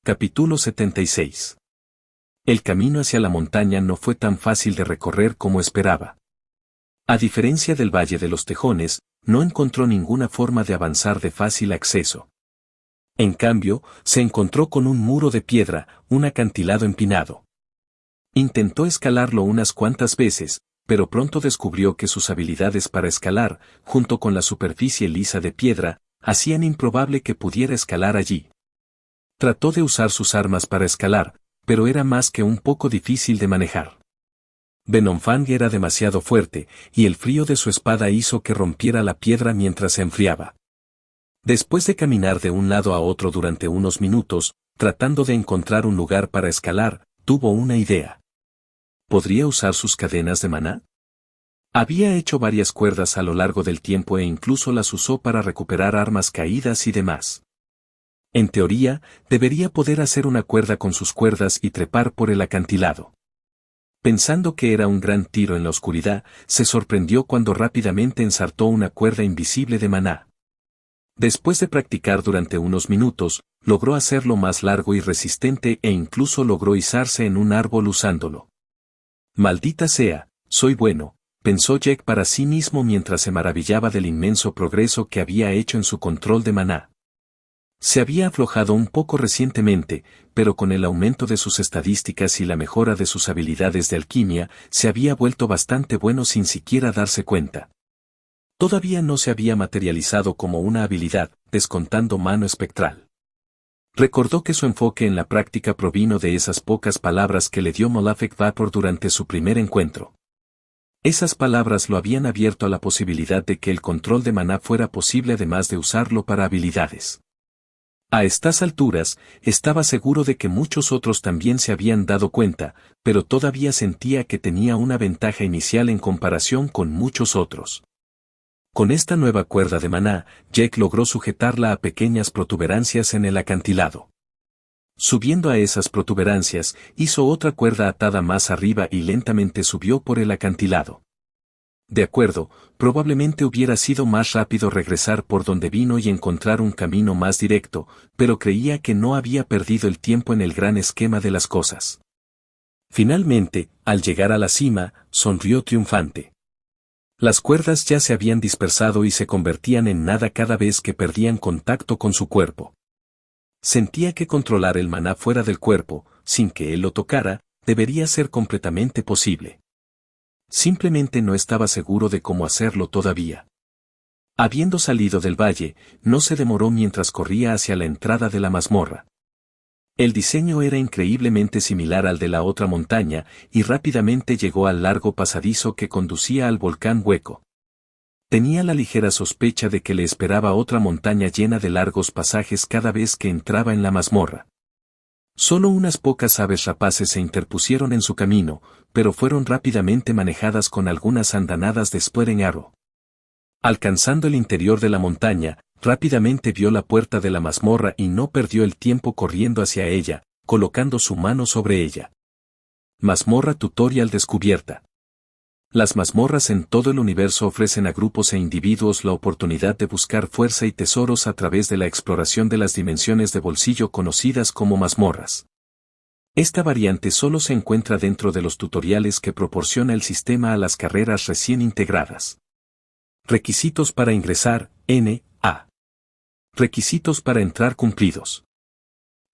Capítulo 76. El camino hacia la montaña no fue tan fácil de recorrer como esperaba. A diferencia del Valle de los Tejones, no encontró ninguna forma de avanzar de fácil acceso. En cambio, se encontró con un muro de piedra, un acantilado empinado. Intentó escalarlo unas cuantas veces, pero pronto descubrió que sus habilidades para escalar, junto con la superficie lisa de piedra, hacían improbable que pudiera escalar allí. Trató de usar sus armas para escalar, pero era más que un poco difícil de manejar. Venonfang era demasiado fuerte, y el frío de su espada hizo que rompiera la piedra mientras se enfriaba. Después de caminar de un lado a otro durante unos minutos, tratando de encontrar un lugar para escalar, tuvo una idea. ¿Podría usar sus cadenas de maná? Había hecho varias cuerdas a lo largo del tiempo e incluso las usó para recuperar armas caídas y demás. En teoría, debería poder hacer una cuerda con sus cuerdas y trepar por el acantilado. Pensando que era un gran tiro en la oscuridad, se sorprendió cuando rápidamente ensartó una cuerda invisible de maná. Después de practicar durante unos minutos, logró hacerlo más largo y resistente e incluso logró izarse en un árbol usándolo. Maldita sea, soy bueno, pensó Jack para sí mismo mientras se maravillaba del inmenso progreso que había hecho en su control de maná. Se había aflojado un poco recientemente, pero con el aumento de sus estadísticas y la mejora de sus habilidades de alquimia, se había vuelto bastante bueno sin siquiera darse cuenta. Todavía no se había materializado como una habilidad, descontando mano espectral. Recordó que su enfoque en la práctica provino de esas pocas palabras que le dio Malefic Vapor durante su primer encuentro. Esas palabras lo habían abierto a la posibilidad de que el control de maná fuera posible además de usarlo para habilidades. A estas alturas, estaba seguro de que muchos otros también se habían dado cuenta, pero todavía sentía que tenía una ventaja inicial en comparación con muchos otros. Con esta nueva cuerda de maná, Jack logró sujetarla a pequeñas protuberancias en el acantilado. Subiendo a esas protuberancias, hizo otra cuerda atada más arriba y lentamente subió por el acantilado. De acuerdo, probablemente hubiera sido más rápido regresar por donde vino y encontrar un camino más directo, pero creía que no había perdido el tiempo en el gran esquema de las cosas. Finalmente, al llegar a la cima, sonrió triunfante. Las cuerdas ya se habían dispersado y se convertían en nada cada vez que perdían contacto con su cuerpo. Sentía que controlar el maná fuera del cuerpo, sin que él lo tocara, debería ser completamente posible. Simplemente no estaba seguro de cómo hacerlo todavía. Habiendo salido del valle, no se demoró mientras corría hacia la entrada de la mazmorra. El diseño era increíblemente similar al de la otra montaña, y rápidamente llegó al largo pasadizo que conducía al volcán hueco. Tenía la ligera sospecha de que le esperaba otra montaña llena de largos pasajes cada vez que entraba en la mazmorra. Solo unas pocas aves rapaces se interpusieron en su camino, pero fueron rápidamente manejadas con algunas andanadas de Splitting Arrow. Alcanzando el interior de la montaña, rápidamente vio la puerta de la mazmorra y no perdió el tiempo corriendo hacia ella, colocando su mano sobre ella. Mazmorra tutorial descubierta. Las mazmorras en todo el universo ofrecen a grupos e individuos la oportunidad de buscar fuerza y tesoros a través de la exploración de las dimensiones de bolsillo conocidas como mazmorras. Esta variante solo se encuentra dentro de los tutoriales que proporciona el sistema a las carreras recién integradas. Requisitos para ingresar, N.A. Requisitos para entrar cumplidos.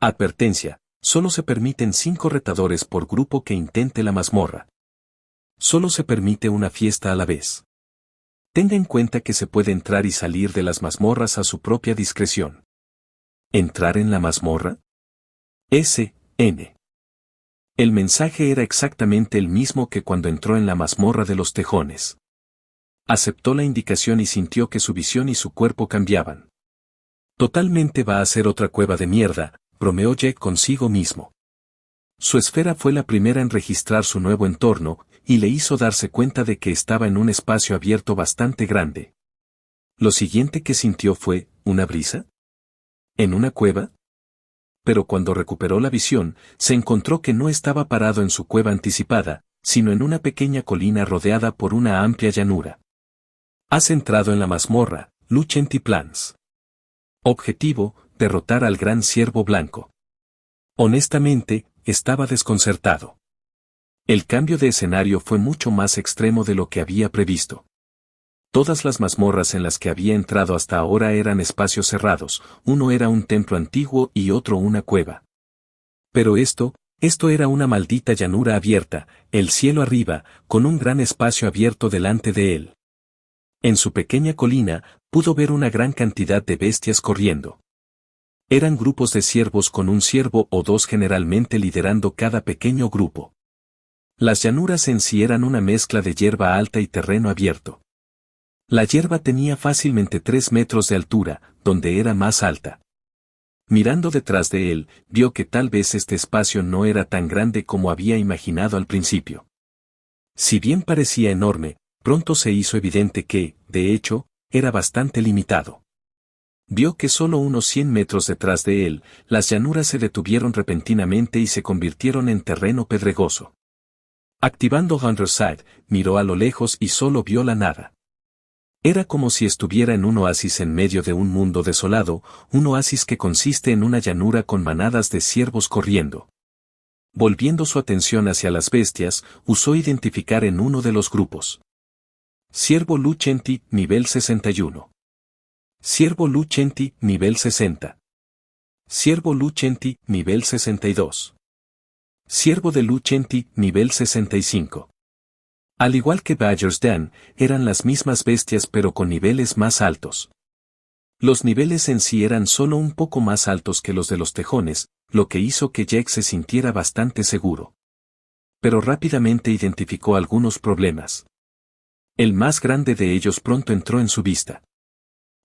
Advertencia, solo se permiten 5 retadores por grupo que intente la mazmorra. Solo se permite una fiesta a la vez. Tenga en cuenta que se puede entrar y salir de las mazmorras a su propia discreción. ¿Entrar en la mazmorra? S.N. El mensaje era exactamente el mismo que cuando entró en la mazmorra de los Tejones. Aceptó la indicación y sintió que su visión y su cuerpo cambiaban. Totalmente va a ser otra cueva de mierda, bromeó Jack consigo mismo. Su esfera fue la primera en registrar su nuevo entorno, y le hizo darse cuenta de que estaba en un espacio abierto bastante grande. Lo siguiente que sintió fue, ¿una brisa? ¿En una cueva? Pero cuando recuperó la visión, se encontró que no estaba parado en su cueva anticipada, sino en una pequeña colina rodeada por una amplia llanura. Has entrado en la mazmorra, Luchenti Plans. Objetivo, derrotar al gran ciervo blanco. Honestamente, estaba desconcertado. El cambio de escenario fue mucho más extremo de lo que había previsto. Todas las mazmorras en las que había entrado hasta ahora eran espacios cerrados, uno era un templo antiguo y otro una cueva. Pero esto era una maldita llanura abierta, el cielo arriba, con un gran espacio abierto delante de él. En su pequeña colina, pudo ver una gran cantidad de bestias corriendo. Eran grupos de ciervos con un ciervo o dos generalmente liderando cada pequeño grupo. Las llanuras en sí eran una mezcla de hierba alta y terreno abierto. La hierba tenía fácilmente 3 metros de altura, donde era más alta. Mirando detrás de él, vio que tal vez este espacio no era tan grande como había imaginado al principio. Si bien parecía enorme, pronto se hizo evidente que, de hecho, era bastante limitado. Vio que solo unos 100 metros detrás de él, las llanuras se detuvieron repentinamente y se convirtieron en terreno pedregoso. Activando Underside, miró a lo lejos y solo vio la nada. Era como si estuviera en un oasis en medio de un mundo desolado, un oasis que consiste en una llanura con manadas de ciervos corriendo. Volviendo su atención hacia las bestias, usó identificar en uno de los grupos. Ciervo Lucenti, nivel 61. Ciervo Lucenti, nivel 60. Ciervo Lucenti, nivel 62. Ciervo de Lucenti, nivel 65. Al igual que Badger's Den, eran las mismas bestias pero con niveles más altos. Los niveles en sí eran solo un poco más altos que los de los tejones, lo que hizo que Jack se sintiera bastante seguro. Pero rápidamente identificó algunos problemas. El más grande de ellos pronto entró en su vista.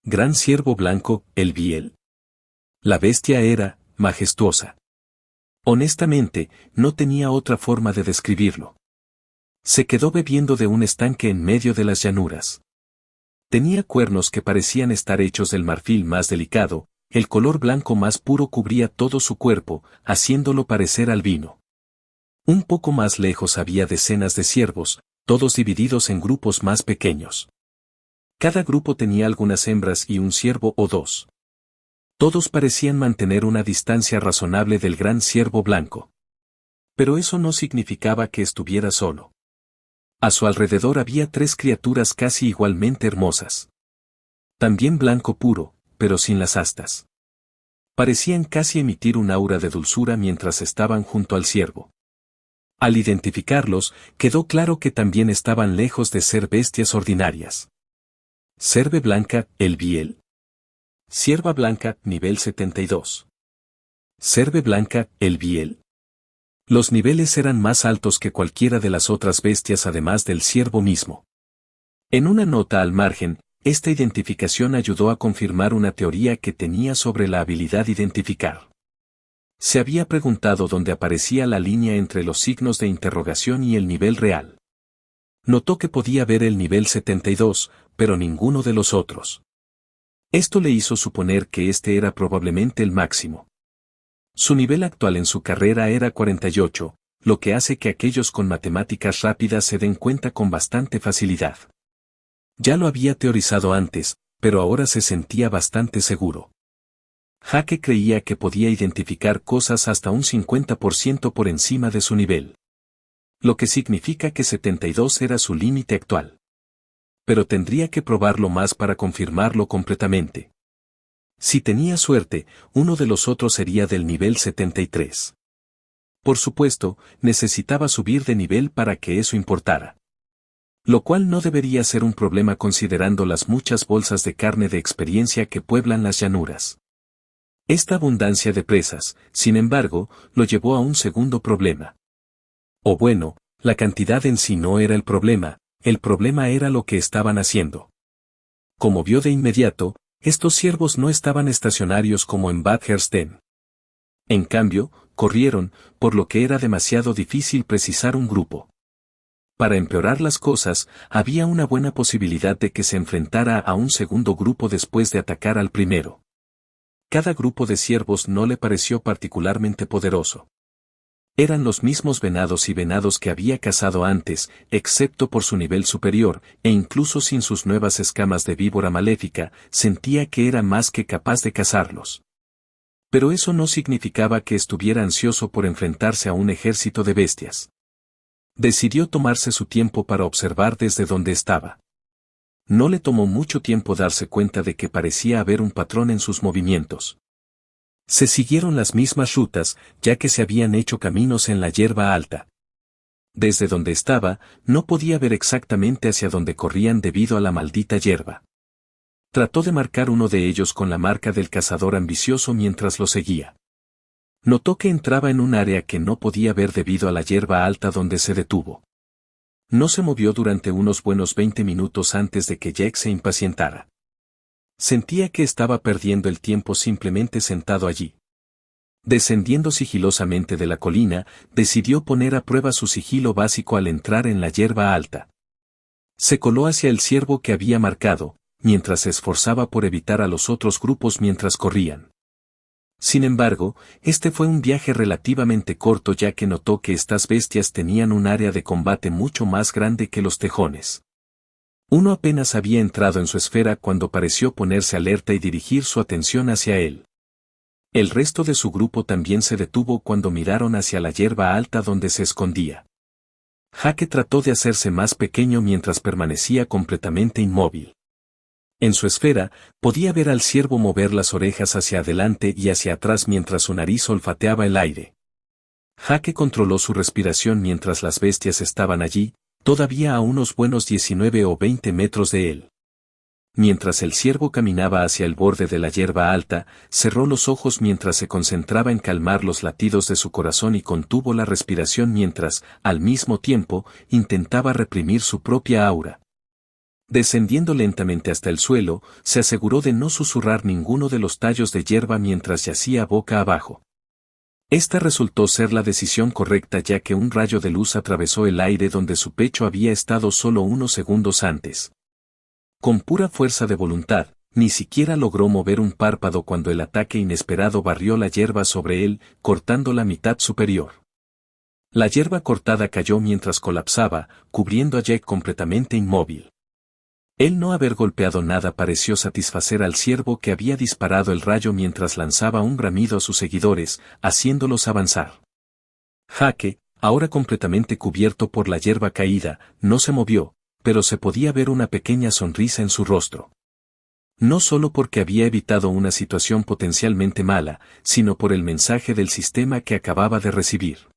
Gran ciervo blanco, el Biel. La bestia era majestuosa. Honestamente, no tenía otra forma de describirlo. Se quedó bebiendo de un estanque en medio de las llanuras. Tenía cuernos que parecían estar hechos del marfil más delicado, el color blanco más puro cubría todo su cuerpo, haciéndolo parecer albino. Un poco más lejos había decenas de ciervos, todos divididos en grupos más pequeños. Cada grupo tenía algunas hembras y un ciervo o dos. Todos parecían mantener una distancia razonable del gran ciervo blanco. Pero eso no significaba que estuviera solo. A su alrededor había 3 criaturas casi igualmente hermosas. También blanco puro, pero sin las astas. Parecían casi emitir un aura de dulzura mientras estaban junto al ciervo. Al identificarlos, quedó claro que también estaban lejos de ser bestias ordinarias. Cerve blanca, el Biel. Cierva blanca, nivel 72. Cerve blanca, el Biel. Los niveles eran más altos que cualquiera de las otras bestias además del ciervo mismo. En una nota al margen, esta identificación ayudó a confirmar una teoría que tenía sobre la habilidad de identificar. Se había preguntado dónde aparecía la línea entre los signos de interrogación y el nivel real. Notó que podía ver el nivel 72, pero ninguno de los otros. Esto le hizo suponer que este era probablemente el máximo. Su nivel actual en su carrera era 48, lo que hace que aquellos con matemáticas rápidas se den cuenta con bastante facilidad. Ya lo había teorizado antes, pero ahora se sentía bastante seguro. Jake creía que podía identificar cosas hasta un 50% por encima de su nivel. Lo que significa que 72 era su límite actual. Pero tendría que probarlo más para confirmarlo completamente. Si tenía suerte, uno de los otros sería del nivel 73. Por supuesto, necesitaba subir de nivel para que eso importara. Lo cual no debería ser un problema considerando las muchas bolsas de carne de experiencia que pueblan las llanuras. Esta abundancia de presas, sin embargo, lo llevó a un segundo problema. O bueno, la cantidad en sí no era el problema era lo que estaban haciendo. Como vio de inmediato, estos ciervos no estaban estacionarios como en Badger's Den. En cambio, corrieron, por lo que era demasiado difícil precisar un grupo. Para empeorar las cosas, había una buena posibilidad de que se enfrentara a un segundo grupo después de atacar al primero. Cada grupo de ciervos no le pareció particularmente poderoso. Eran los mismos venados y venados que había cazado antes, excepto por su nivel superior, e incluso sin sus nuevas escamas de víbora maléfica, sentía que era más que capaz de cazarlos. Pero eso no significaba que estuviera ansioso por enfrentarse a un ejército de bestias. Decidió tomarse su tiempo para observar desde donde estaba. No le tomó mucho tiempo darse cuenta de que parecía haber un patrón en sus movimientos. Se siguieron las mismas rutas, ya que se habían hecho caminos en la hierba alta. Desde donde estaba, no podía ver exactamente hacia dónde corrían debido a la maldita hierba. Trató de marcar uno de ellos con la marca del cazador ambicioso mientras lo seguía. Notó que entraba en un área que no podía ver debido a la hierba alta donde se detuvo. No se movió durante unos buenos 20 minutos antes de que Jack se impacientara. Sentía que estaba perdiendo el tiempo simplemente sentado allí. Descendiendo sigilosamente de la colina, decidió poner a prueba su sigilo básico al entrar en la hierba alta. Se coló hacia el ciervo que había marcado, mientras se esforzaba por evitar a los otros grupos mientras corrían. Sin embargo, este fue un viaje relativamente corto ya que notó que estas bestias tenían un área de combate mucho más grande que los tejones. Uno apenas había entrado en su esfera cuando pareció ponerse alerta y dirigir su atención hacia él. El resto de su grupo también se detuvo cuando miraron hacia la hierba alta donde se escondía. Jake trató de hacerse más pequeño mientras permanecía completamente inmóvil. En su esfera, podía ver al ciervo mover las orejas hacia adelante y hacia atrás mientras su nariz olfateaba el aire. Jake controló su respiración mientras las bestias estaban allí, todavía a unos buenos 19 o 20 metros de él. Mientras el ciervo caminaba hacia el borde de la hierba alta, cerró los ojos mientras se concentraba en calmar los latidos de su corazón y contuvo la respiración mientras, al mismo tiempo, intentaba reprimir su propia aura. Descendiendo lentamente hasta el suelo, se aseguró de no susurrar ninguno de los tallos de hierba mientras yacía boca abajo. Esta resultó ser la decisión correcta ya que un rayo de luz atravesó el aire donde su pecho había estado solo unos segundos antes. Con pura fuerza de voluntad, ni siquiera logró mover un párpado cuando el ataque inesperado barrió la hierba sobre él, cortando la mitad superior. La hierba cortada cayó mientras colapsaba, cubriendo a Jack completamente inmóvil. El no haber golpeado nada pareció satisfacer al ciervo que había disparado el rayo mientras lanzaba un bramido a sus seguidores, haciéndolos avanzar. Jake, ahora completamente cubierto por la hierba caída, no se movió, pero se podía ver una pequeña sonrisa en su rostro. No solo porque había evitado una situación potencialmente mala, sino por el mensaje del sistema que acababa de recibir.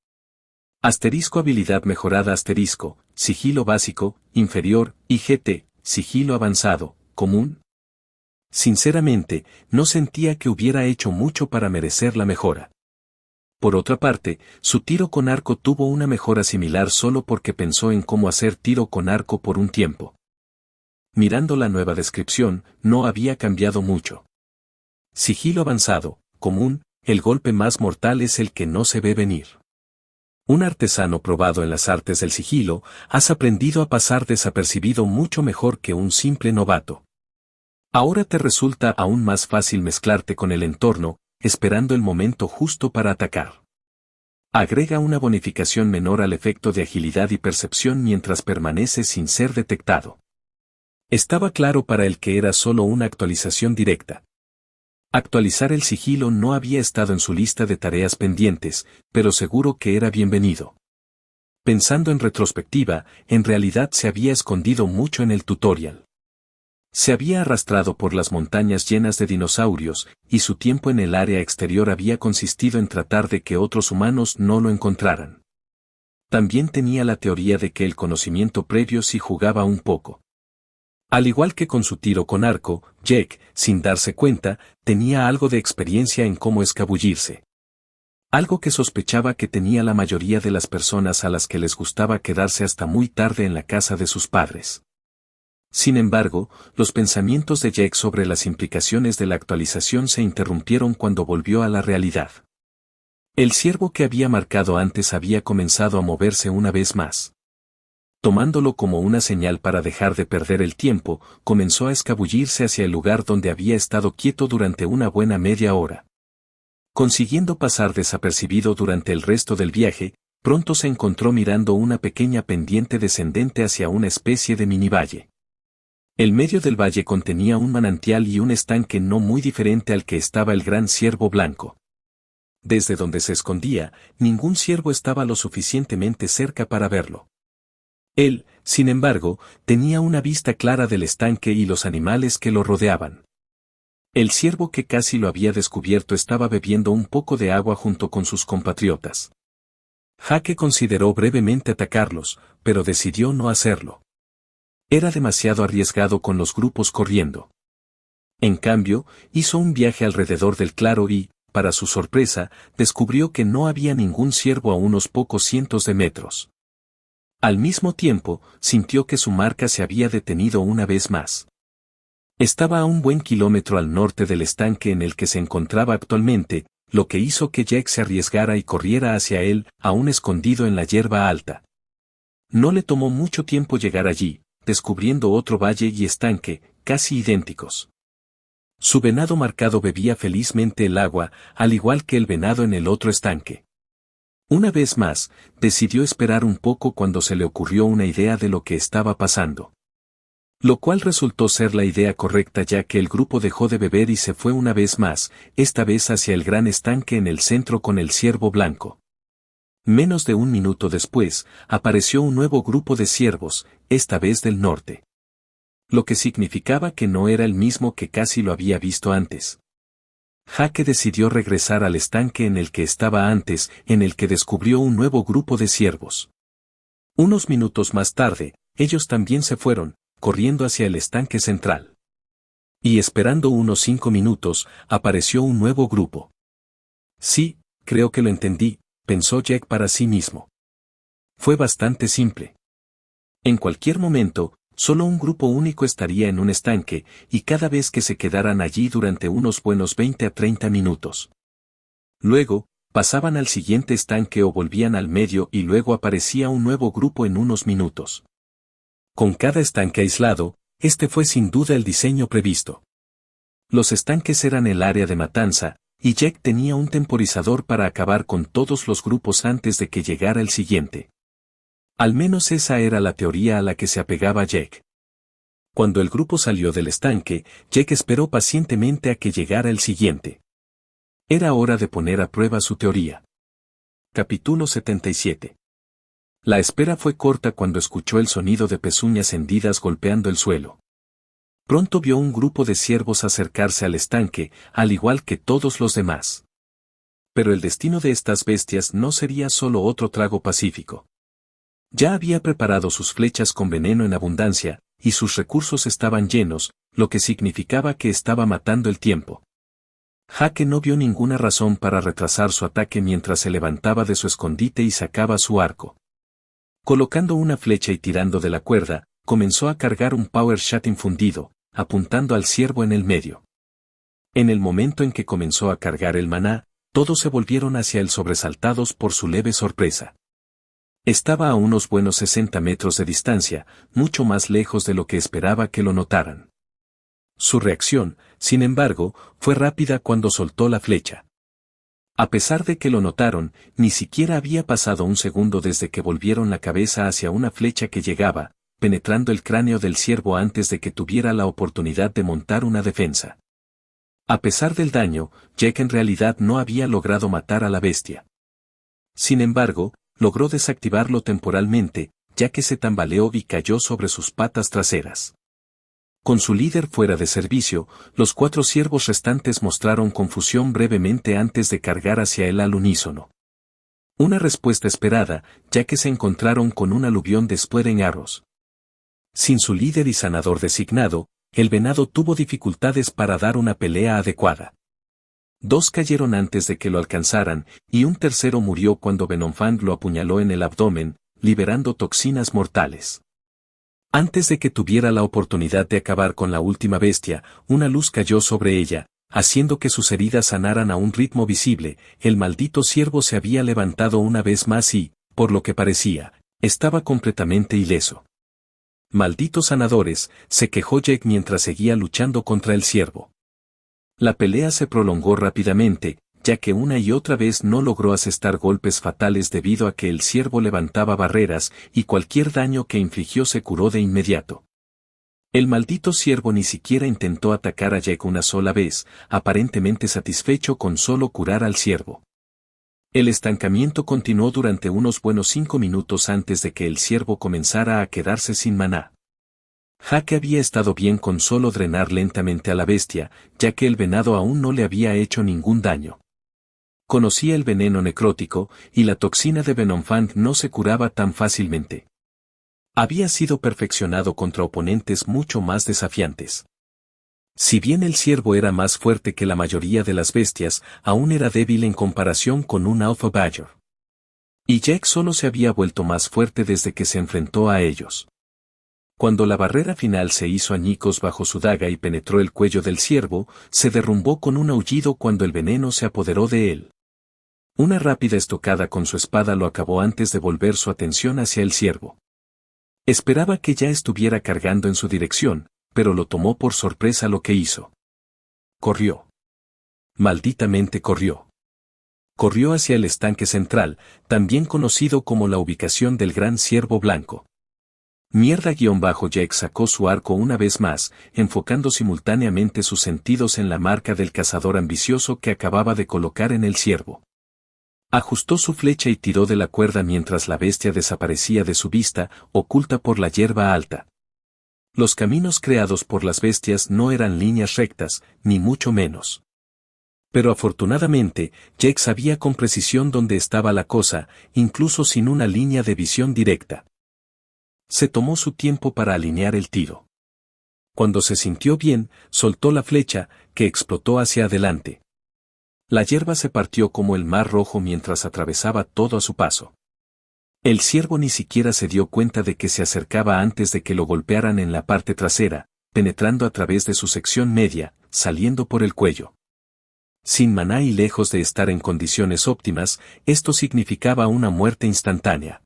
Asterisco habilidad mejorada asterisco, sigilo básico, inferior, IGT, sigilo avanzado, común. Sinceramente, no sentía que hubiera hecho mucho para merecer la mejora. Por otra parte, su tiro con arco tuvo una mejora similar solo porque pensó en cómo hacer tiro con arco por un tiempo. Mirando la nueva descripción, no había cambiado mucho. Sigilo avanzado, común, el golpe más mortal es el que no se ve venir. Un artesano probado en las artes del sigilo, has aprendido a pasar desapercibido mucho mejor que un simple novato. Ahora te resulta aún más fácil mezclarte con el entorno, esperando el momento justo para atacar. Agrega una bonificación menor al efecto de agilidad y percepción mientras permanece sin ser detectado. Estaba claro para él que era solo una actualización directa. Actualizar el sigilo no había estado en su lista de tareas pendientes, pero seguro que era bienvenido. Pensando en retrospectiva, en realidad se había escondido mucho en el tutorial. Se había arrastrado por las montañas llenas de dinosaurios, y su tiempo en el área exterior había consistido en tratar de que otros humanos no lo encontraran. También tenía la teoría de que el conocimiento previo sí jugaba un poco. Al igual que con su tiro con arco, Jack, sin darse cuenta, tenía algo de experiencia en cómo escabullirse. Algo que sospechaba que tenía la mayoría de las personas a las que les gustaba quedarse hasta muy tarde en la casa de sus padres. Sin embargo, los pensamientos de Jack sobre las implicaciones de la actualización se interrumpieron cuando volvió a la realidad. El ciervo que había marcado antes había comenzado a moverse una vez más. Tomándolo como una señal para dejar de perder el tiempo, comenzó a escabullirse hacia el lugar donde había estado quieto durante una buena media hora. Consiguiendo pasar desapercibido durante el resto del viaje, pronto se encontró mirando una pequeña pendiente descendente hacia una especie de mini valle. El medio del valle contenía un manantial y un estanque no muy diferente al que estaba el gran ciervo blanco. Desde donde se escondía, ningún ciervo estaba lo suficientemente cerca para verlo. Él, sin embargo, tenía una vista clara del estanque y los animales que lo rodeaban. El ciervo que casi lo había descubierto estaba bebiendo un poco de agua junto con sus compatriotas. Jake consideró brevemente atacarlos, pero decidió no hacerlo. Era demasiado arriesgado con los grupos corriendo. En cambio, hizo un viaje alrededor del claro y, para su sorpresa, descubrió que no había ningún ciervo a unos pocos cientos de metros. Al mismo tiempo, sintió que su marca se había detenido una vez más. Estaba a un buen kilómetro al norte del estanque en el que se encontraba actualmente, lo que hizo que Jack se arriesgara y corriera hacia él, aún escondido en la hierba alta. No le tomó mucho tiempo llegar allí, descubriendo otro valle y estanque, casi idénticos. Su venado marcado bebía felizmente el agua, al igual que el venado en el otro estanque. Una vez más, decidió esperar un poco cuando se le ocurrió una idea de lo que estaba pasando. Lo cual resultó ser la idea correcta ya que el grupo dejó de beber y se fue una vez más, esta vez hacia el gran estanque en el centro con el ciervo blanco. Menos de un minuto después, apareció un nuevo grupo de ciervos, esta vez del norte. Lo que significaba que no era el mismo que casi lo había visto antes. Jake decidió regresar al estanque en el que estaba antes, en el que descubrió un nuevo grupo de ciervos. Unos minutos más tarde, ellos también se fueron, corriendo hacia el estanque central. Y esperando unos 5 minutos, apareció un nuevo grupo. Sí, creo que lo entendí, pensó Jack para sí mismo. Fue bastante simple. En cualquier momento, solo un grupo único estaría en un estanque, y cada vez que se quedaran allí durante unos buenos 20 a 30 minutos. Luego, pasaban al siguiente estanque o volvían al medio y luego aparecía un nuevo grupo en unos minutos. Con cada estanque aislado, este fue sin duda el diseño previsto. Los estanques eran el área de matanza, y Jack tenía un temporizador para acabar con todos los grupos antes de que llegara el siguiente. Al menos esa era la teoría a la que se apegaba Jack. Cuando el grupo salió del estanque, Jack esperó pacientemente a que llegara el siguiente. Era hora de poner a prueba su teoría. Capítulo 77. La espera fue corta cuando escuchó el sonido de pezuñas hendidas golpeando el suelo. Pronto vio un grupo de ciervos acercarse al estanque, al igual que todos los demás. Pero el destino de estas bestias no sería solo otro trago pacífico. Ya había preparado sus flechas con veneno en abundancia, y sus recursos estaban llenos, lo que significaba que estaba matando el tiempo. Jake no vio ninguna razón para retrasar su ataque mientras se levantaba de su escondite y sacaba su arco. Colocando una flecha y tirando de la cuerda, comenzó a cargar un power shot infundido, apuntando al ciervo en el medio. En el momento en que comenzó a cargar el maná, todos se volvieron hacia él sobresaltados por su leve sorpresa. Estaba a unos buenos 60 metros de distancia, mucho más lejos de lo que esperaba que lo notaran. Su reacción, sin embargo, fue rápida cuando soltó la flecha. A pesar de que lo notaron, ni siquiera había pasado un segundo desde que volvieron la cabeza hacia una flecha que llegaba, penetrando el cráneo del ciervo antes de que tuviera la oportunidad de montar una defensa. A pesar del daño, Jack en realidad no había logrado matar a la bestia. Sin embargo, logró desactivarlo temporalmente, ya que se tambaleó y cayó sobre sus patas traseras. Con su líder fuera de servicio, los 4 ciervos restantes mostraron confusión brevemente antes de cargar hacia él al unísono. Una respuesta esperada, ya que se encontraron con un aluvión de Spreading Arrows. Sin su líder y sanador designado, el venado tuvo dificultades para dar una pelea adecuada. 2 cayeron antes de que lo alcanzaran, y un tercero murió cuando Venomfang lo apuñaló en el abdomen, liberando toxinas mortales. Antes de que tuviera la oportunidad de acabar con la última bestia, una luz cayó sobre ella, haciendo que sus heridas sanaran a un ritmo visible. El maldito ciervo se había levantado una vez más y, por lo que parecía, estaba completamente ileso. Malditos sanadores, se quejó Jack mientras seguía luchando contra el ciervo. La pelea se prolongó rápidamente, ya que una y otra vez no logró asestar golpes fatales debido a que el ciervo levantaba barreras y cualquier daño que infligió se curó de inmediato. El maldito ciervo ni siquiera intentó atacar a Jack una sola vez, aparentemente satisfecho con solo curar al ciervo. El estancamiento continuó durante unos buenos 5 minutos antes de que el ciervo comenzara a quedarse sin maná. Jake había estado bien con solo drenar lentamente a la bestia, ya que el venado aún no le había hecho ningún daño. Conocía el veneno necrótico, y la toxina de Venomfang no se curaba tan fácilmente. Había sido perfeccionado contra oponentes mucho más desafiantes. Si bien el ciervo era más fuerte que la mayoría de las bestias, aún era débil en comparación con un Alpha Badger. Y Jake solo se había vuelto más fuerte desde que se enfrentó a ellos. Cuando la barrera final se hizo añicos bajo su daga y penetró el cuello del ciervo, se derrumbó con un aullido cuando el veneno se apoderó de él. Una rápida estocada con su espada lo acabó antes de volver su atención hacia el ciervo. Esperaba que ya estuviera cargando en su dirección, pero lo tomó por sorpresa lo que hizo. Corrió. Malditamente corrió. Corrió hacia el estanque central, también conocido como la ubicación del gran ciervo blanco. Jake sacó su arco una vez más, enfocando simultáneamente sus sentidos en la marca del cazador ambicioso que acababa de colocar en el ciervo. Ajustó su flecha y tiró de la cuerda mientras la bestia desaparecía de su vista, oculta por la hierba alta. Los caminos creados por las bestias no eran líneas rectas, ni mucho menos. Pero afortunadamente, Jake sabía con precisión dónde estaba la cosa, incluso sin una línea de visión directa. Se tomó su tiempo para alinear el tiro. Cuando se sintió bien, soltó la flecha, que explotó hacia adelante. La hierba se partió como el mar rojo mientras atravesaba todo a su paso. El ciervo ni siquiera se dio cuenta de que se acercaba antes de que lo golpearan en la parte trasera, penetrando a través de su sección media, saliendo por el cuello. Sin maná y lejos de estar en condiciones óptimas, esto significaba una muerte instantánea.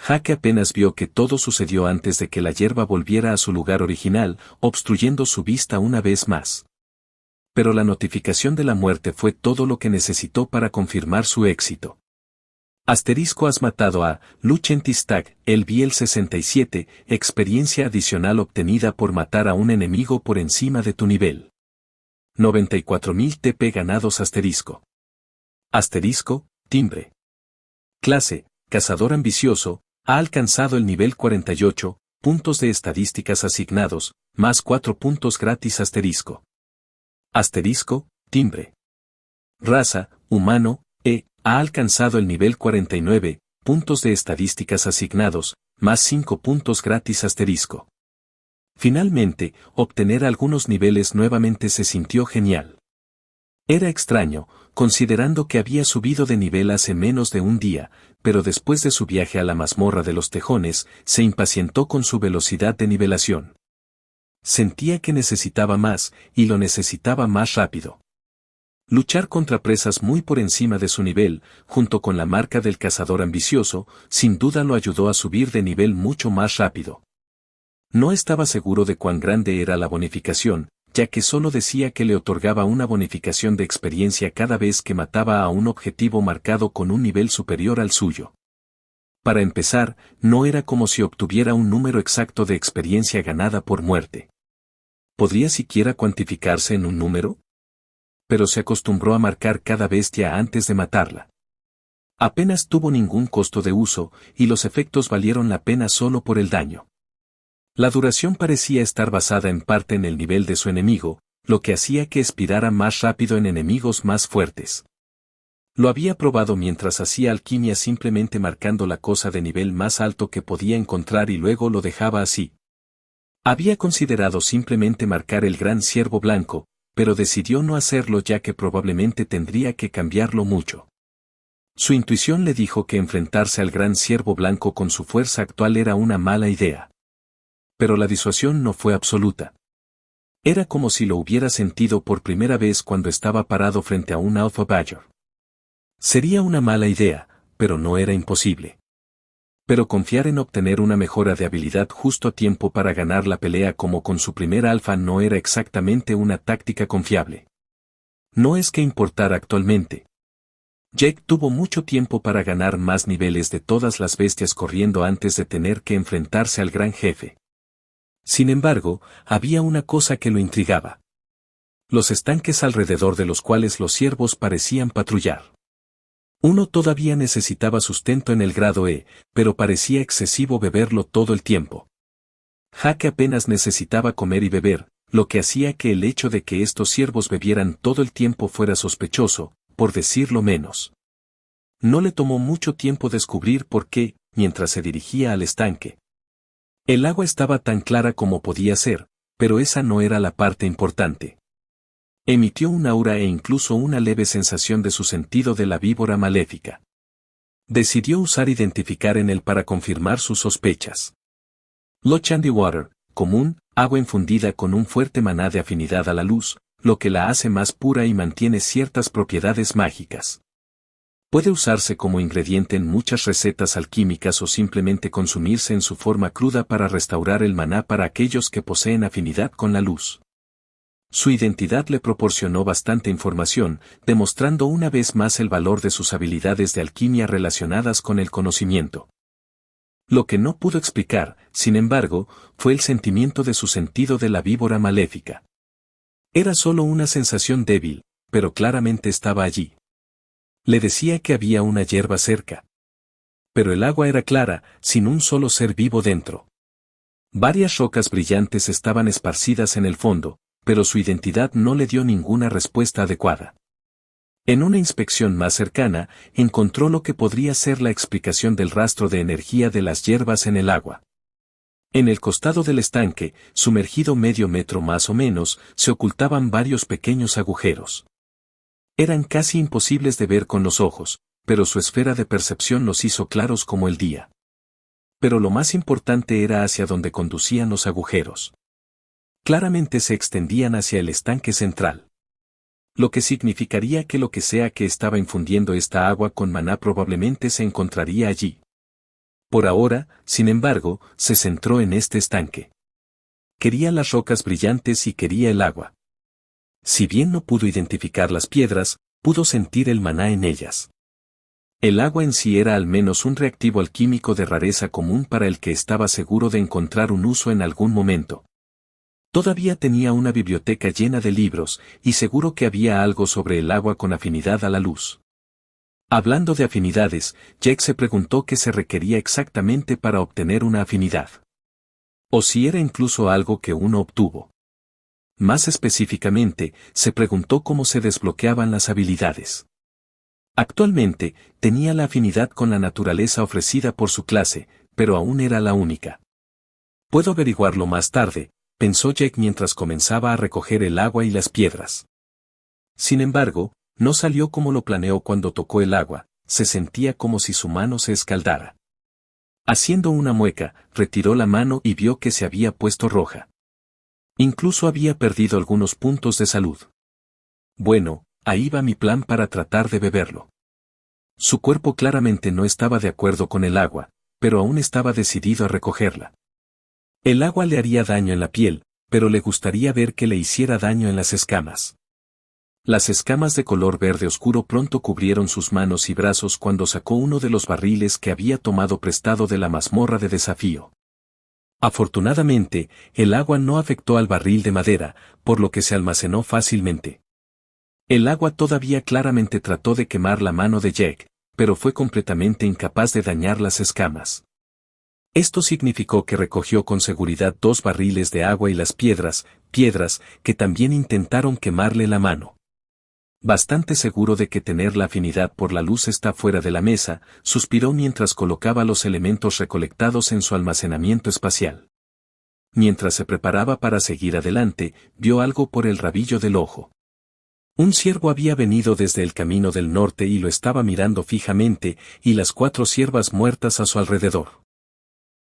Jake apenas vio que todo sucedió antes de que la hierba volviera a su lugar original, obstruyendo su vista una vez más. Pero la notificación de la muerte fue todo lo que necesitó para confirmar su éxito. Has matado a Luchentistak, el Biel 67, experiencia adicional obtenida por matar a un enemigo por encima de tu nivel. 94.000 TP ganados timbre. Clase, cazador ambicioso, ha alcanzado el nivel 48, puntos de estadísticas asignados, más 4 puntos gratis timbre. Raza, humano, ha alcanzado el nivel 49, puntos de estadísticas asignados, más 5 puntos gratis Finalmente, obtener algunos niveles nuevamente se sintió genial. Era extraño, considerando que había subido de nivel hace menos de un día, pero después de su viaje a la mazmorra de los tejones, se impacientó con su velocidad de nivelación. Sentía que necesitaba más, y lo necesitaba más rápido. Luchar contra presas muy por encima de su nivel, junto con la marca del cazador ambicioso, sin duda lo ayudó a subir de nivel mucho más rápido. No estaba seguro de cuán grande era la bonificación, ya que solo decía que le otorgaba una bonificación de experiencia cada vez que mataba a un objetivo marcado con un nivel superior al suyo. Para empezar, no era como si obtuviera un número exacto de experiencia ganada por muerte. ¿Podría siquiera cuantificarse en un número? Pero se acostumbró a marcar cada bestia antes de matarla. Apenas tuvo ningún costo de uso, y los efectos valieron la pena solo por el daño. La duración parecía estar basada en parte en el nivel de su enemigo, lo que hacía que expirara más rápido en enemigos más fuertes. Lo había probado mientras hacía alquimia simplemente marcando la cosa de nivel más alto que podía encontrar y luego lo dejaba así. Había considerado simplemente marcar el gran ciervo blanco, pero decidió no hacerlo ya que probablemente tendría que cambiarlo mucho. Su intuición le dijo que enfrentarse al gran ciervo blanco con su fuerza actual era una mala idea. Pero la disuasión no fue absoluta. Era como si lo hubiera sentido por primera vez cuando estaba parado frente a un Alpha Badger. Sería una mala idea, pero no era imposible. Pero confiar en obtener una mejora de habilidad justo a tiempo para ganar la pelea como con su primer alfa no era exactamente una táctica confiable. No es que importara actualmente. Jake tuvo mucho tiempo para ganar más niveles de todas las bestias corriendo antes de tener que enfrentarse al gran jefe. Sin embargo, había una cosa que lo intrigaba. Los estanques alrededor de los cuales los ciervos parecían patrullar. Uno todavía necesitaba sustento en el grado E, pero parecía excesivo beberlo todo el tiempo. Jack apenas necesitaba comer y beber, lo que hacía que el hecho de que estos ciervos bebieran todo el tiempo fuera sospechoso, por decirlo menos. No le tomó mucho tiempo descubrir por qué, mientras se dirigía al estanque. El agua estaba tan clara como podía ser, pero esa no era la parte importante. Emitió un aura e incluso una leve sensación de su sentido de la víbora maléfica. Decidió usar identificar en él para confirmar sus sospechas. Loch and Water, común, agua infundida con un fuerte maná de afinidad a la luz, lo que la hace más pura y mantiene ciertas propiedades mágicas. Puede usarse como ingrediente en muchas recetas alquímicas o simplemente consumirse en su forma cruda para restaurar el maná para aquellos que poseen afinidad con la luz. Su identidad le proporcionó bastante información, demostrando una vez más el valor de sus habilidades de alquimia relacionadas con el conocimiento. Lo que no pudo explicar, sin embargo, fue el sentimiento de su sentido de la víbora maléfica. Era solo una sensación débil, pero claramente estaba allí. Le decía que había una hierba cerca. Pero el agua era clara, sin un solo ser vivo dentro. Varias rocas brillantes estaban esparcidas en el fondo, pero su identidad no le dio ninguna respuesta adecuada. En una inspección más cercana, encontró lo que podría ser la explicación del rastro de energía de las hierbas en el agua. En el costado del estanque, sumergido medio metro más o menos, se ocultaban varios pequeños agujeros. Eran casi imposibles de ver con los ojos, pero su esfera de percepción los hizo claros como el día. Pero lo más importante era hacia donde conducían los agujeros. Claramente se extendían hacia el estanque central. Lo que significaría que lo que sea que estaba infundiendo esta agua con maná probablemente se encontraría allí. Por ahora, sin embargo, se centró en este estanque. Quería las rocas brillantes y quería el agua. Si bien no pudo identificar las piedras, pudo sentir el maná en ellas. El agua en sí era al menos un reactivo alquímico de rareza común para el que estaba seguro de encontrar un uso en algún momento. Todavía tenía una biblioteca llena de libros, y seguro que había algo sobre el agua con afinidad a la luz. Hablando de afinidades, Jake se preguntó qué se requería exactamente para obtener una afinidad. O si era incluso algo que uno obtuvo. Más específicamente, se preguntó cómo se desbloqueaban las habilidades. Actualmente, tenía la afinidad con la naturaleza ofrecida por su clase, pero aún era la única. Puedo averiguarlo más tarde, pensó Jake mientras comenzaba a recoger el agua y las piedras. Sin embargo, no salió como lo planeó cuando tocó el agua, se sentía como si su mano se escaldara. Haciendo una mueca, retiró la mano y vio que se había puesto roja. Incluso había perdido algunos puntos de salud. Bueno, ahí va mi plan para tratar de beberlo. Su cuerpo claramente no estaba de acuerdo con el agua, pero aún estaba decidido a recogerla. El agua le haría daño en la piel, pero le gustaría ver que le hiciera daño en las escamas. Las escamas de color verde oscuro pronto cubrieron sus manos y brazos cuando sacó uno de los barriles que había tomado prestado de la mazmorra de desafío. Afortunadamente, el agua no afectó al barril de madera, por lo que se almacenó fácilmente. El agua todavía claramente trató de quemar la mano de Jake, pero fue completamente incapaz de dañar las escamas. Esto significó que recogió con seguridad 2 barriles de agua y las piedras que también intentaron quemarle la mano. Bastante seguro de que tener la afinidad por la luz está fuera de la mesa, suspiró mientras colocaba los elementos recolectados en su almacenamiento espacial. Mientras se preparaba para seguir adelante, vio algo por el rabillo del ojo. Un ciervo había venido desde el camino del norte y lo estaba mirando fijamente, y las 4 ciervas muertas a su alrededor.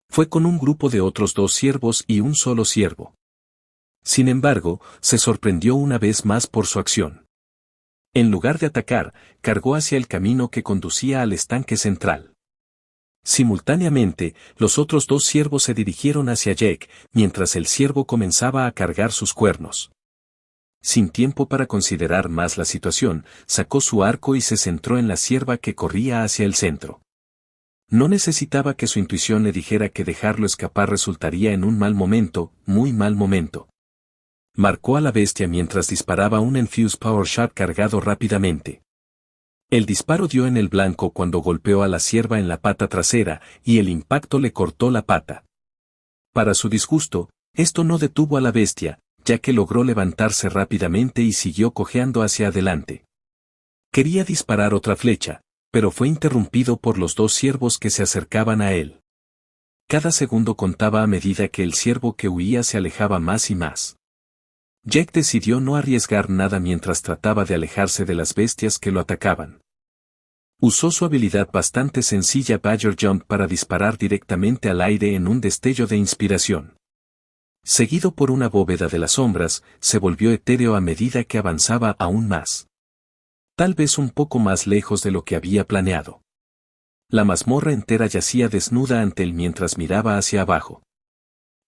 Fue con un grupo de otros 2 ciervos y un solo ciervo. Sin embargo, se sorprendió una vez más por su acción. En lugar de atacar, cargó hacia el camino que conducía al estanque central. Simultáneamente, los otros 2 ciervos se dirigieron hacia Jake, mientras el ciervo comenzaba a cargar sus cuernos. Sin tiempo para considerar más la situación, sacó su arco y se centró en la cierva que corría hacia el centro. No necesitaba que su intuición le dijera que dejarlo escapar resultaría en un mal momento, muy mal momento. Marcó a la bestia mientras disparaba un Infused Power Shot cargado rápidamente. El disparo dio en el blanco cuando golpeó a la cierva en la pata trasera, y el impacto le cortó la pata. Para su disgusto, esto no detuvo a la bestia, ya que logró levantarse rápidamente y siguió cojeando hacia adelante. Quería disparar otra flecha, pero fue interrumpido por los dos ciervos que se acercaban a él. Cada segundo contaba a medida que el ciervo que huía se alejaba más y más. Jack decidió no arriesgar nada mientras trataba de alejarse de las bestias que lo atacaban. Usó su habilidad bastante sencilla Badger Jump para disparar directamente al aire en un destello de inspiración. Seguido por una bóveda de las sombras, se volvió etéreo a medida que avanzaba aún más. Tal vez un poco más lejos de lo que había planeado. La mazmorra entera yacía desnuda ante él mientras miraba hacia abajo.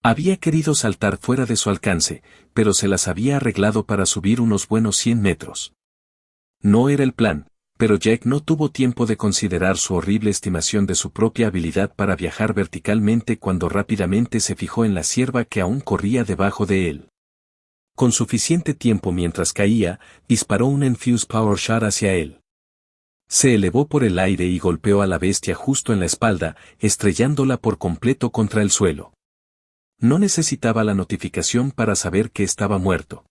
Había querido saltar fuera de su alcance, pero se las había arreglado para subir unos buenos 100 metros. No era el plan, pero Jack no tuvo tiempo de considerar su horrible estimación de su propia habilidad para viajar verticalmente cuando rápidamente se fijó en la cierva que aún corría debajo de él. Con suficiente tiempo mientras caía, disparó un Enfuse Power Shot hacia él. Se elevó por el aire y golpeó a la bestia justo en la espalda, estrellándola por completo contra el suelo. No necesitaba la notificación para saber que estaba muerto.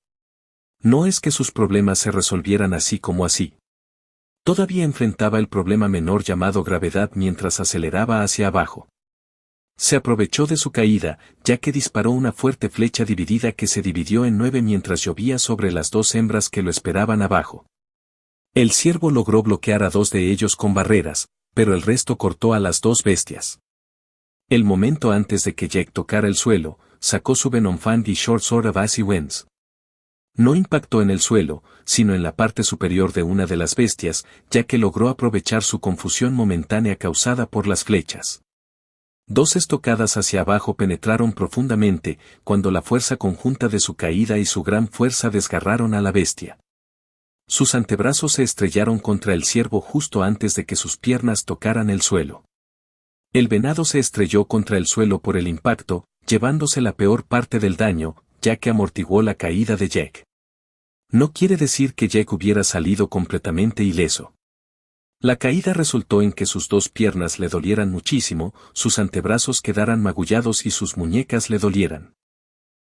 No es que sus problemas se resolvieran así como así. Todavía enfrentaba el problema menor llamado gravedad mientras aceleraba hacia abajo. Se aprovechó de su caída, ya que disparó una fuerte flecha dividida que se dividió en 9 mientras llovía sobre las dos hembras que lo esperaban abajo. El ciervo logró bloquear a 2 de ellos con barreras, pero el resto cortó a las 2 bestias. El momento antes de que Jack tocara el suelo, sacó su Venomfang y Short Sword of Icy Winds. No impactó en el suelo, sino en la parte superior de una de las bestias, ya que logró aprovechar su confusión momentánea causada por las flechas. 2 estocadas hacia abajo penetraron profundamente, cuando la fuerza conjunta de su caída y su gran fuerza desgarraron a la bestia. Sus antebrazos se estrellaron contra el ciervo justo antes de que sus piernas tocaran el suelo. El venado se estrelló contra el suelo por el impacto, llevándose la peor parte del daño, ya que amortiguó la caída de Jack. No quiere decir que Jack hubiera salido completamente ileso. La caída resultó en que sus 2 piernas le dolieran muchísimo, sus antebrazos quedaran magullados y sus muñecas le dolieran.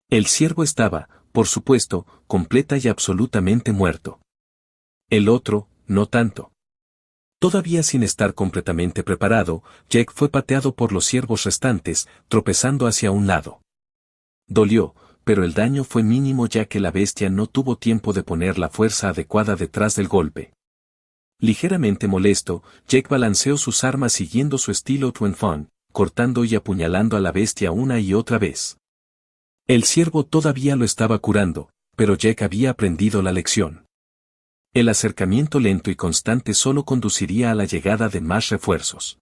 El ciervo estaba, por supuesto, completa y absolutamente muerto. El otro, no tanto. Todavía sin estar completamente preparado, Jack fue pateado por los ciervos restantes, tropezando hacia un lado. Dolió, pero el daño fue mínimo ya que la bestia no tuvo tiempo de poner la fuerza adecuada detrás del golpe. Ligeramente molesto, Jack balanceó sus armas siguiendo su estilo Twin Fun, cortando y apuñalando a la bestia una y otra vez. El ciervo todavía lo estaba curando, pero Jack había aprendido la lección. El acercamiento lento y constante solo conduciría a la llegada de más refuerzos.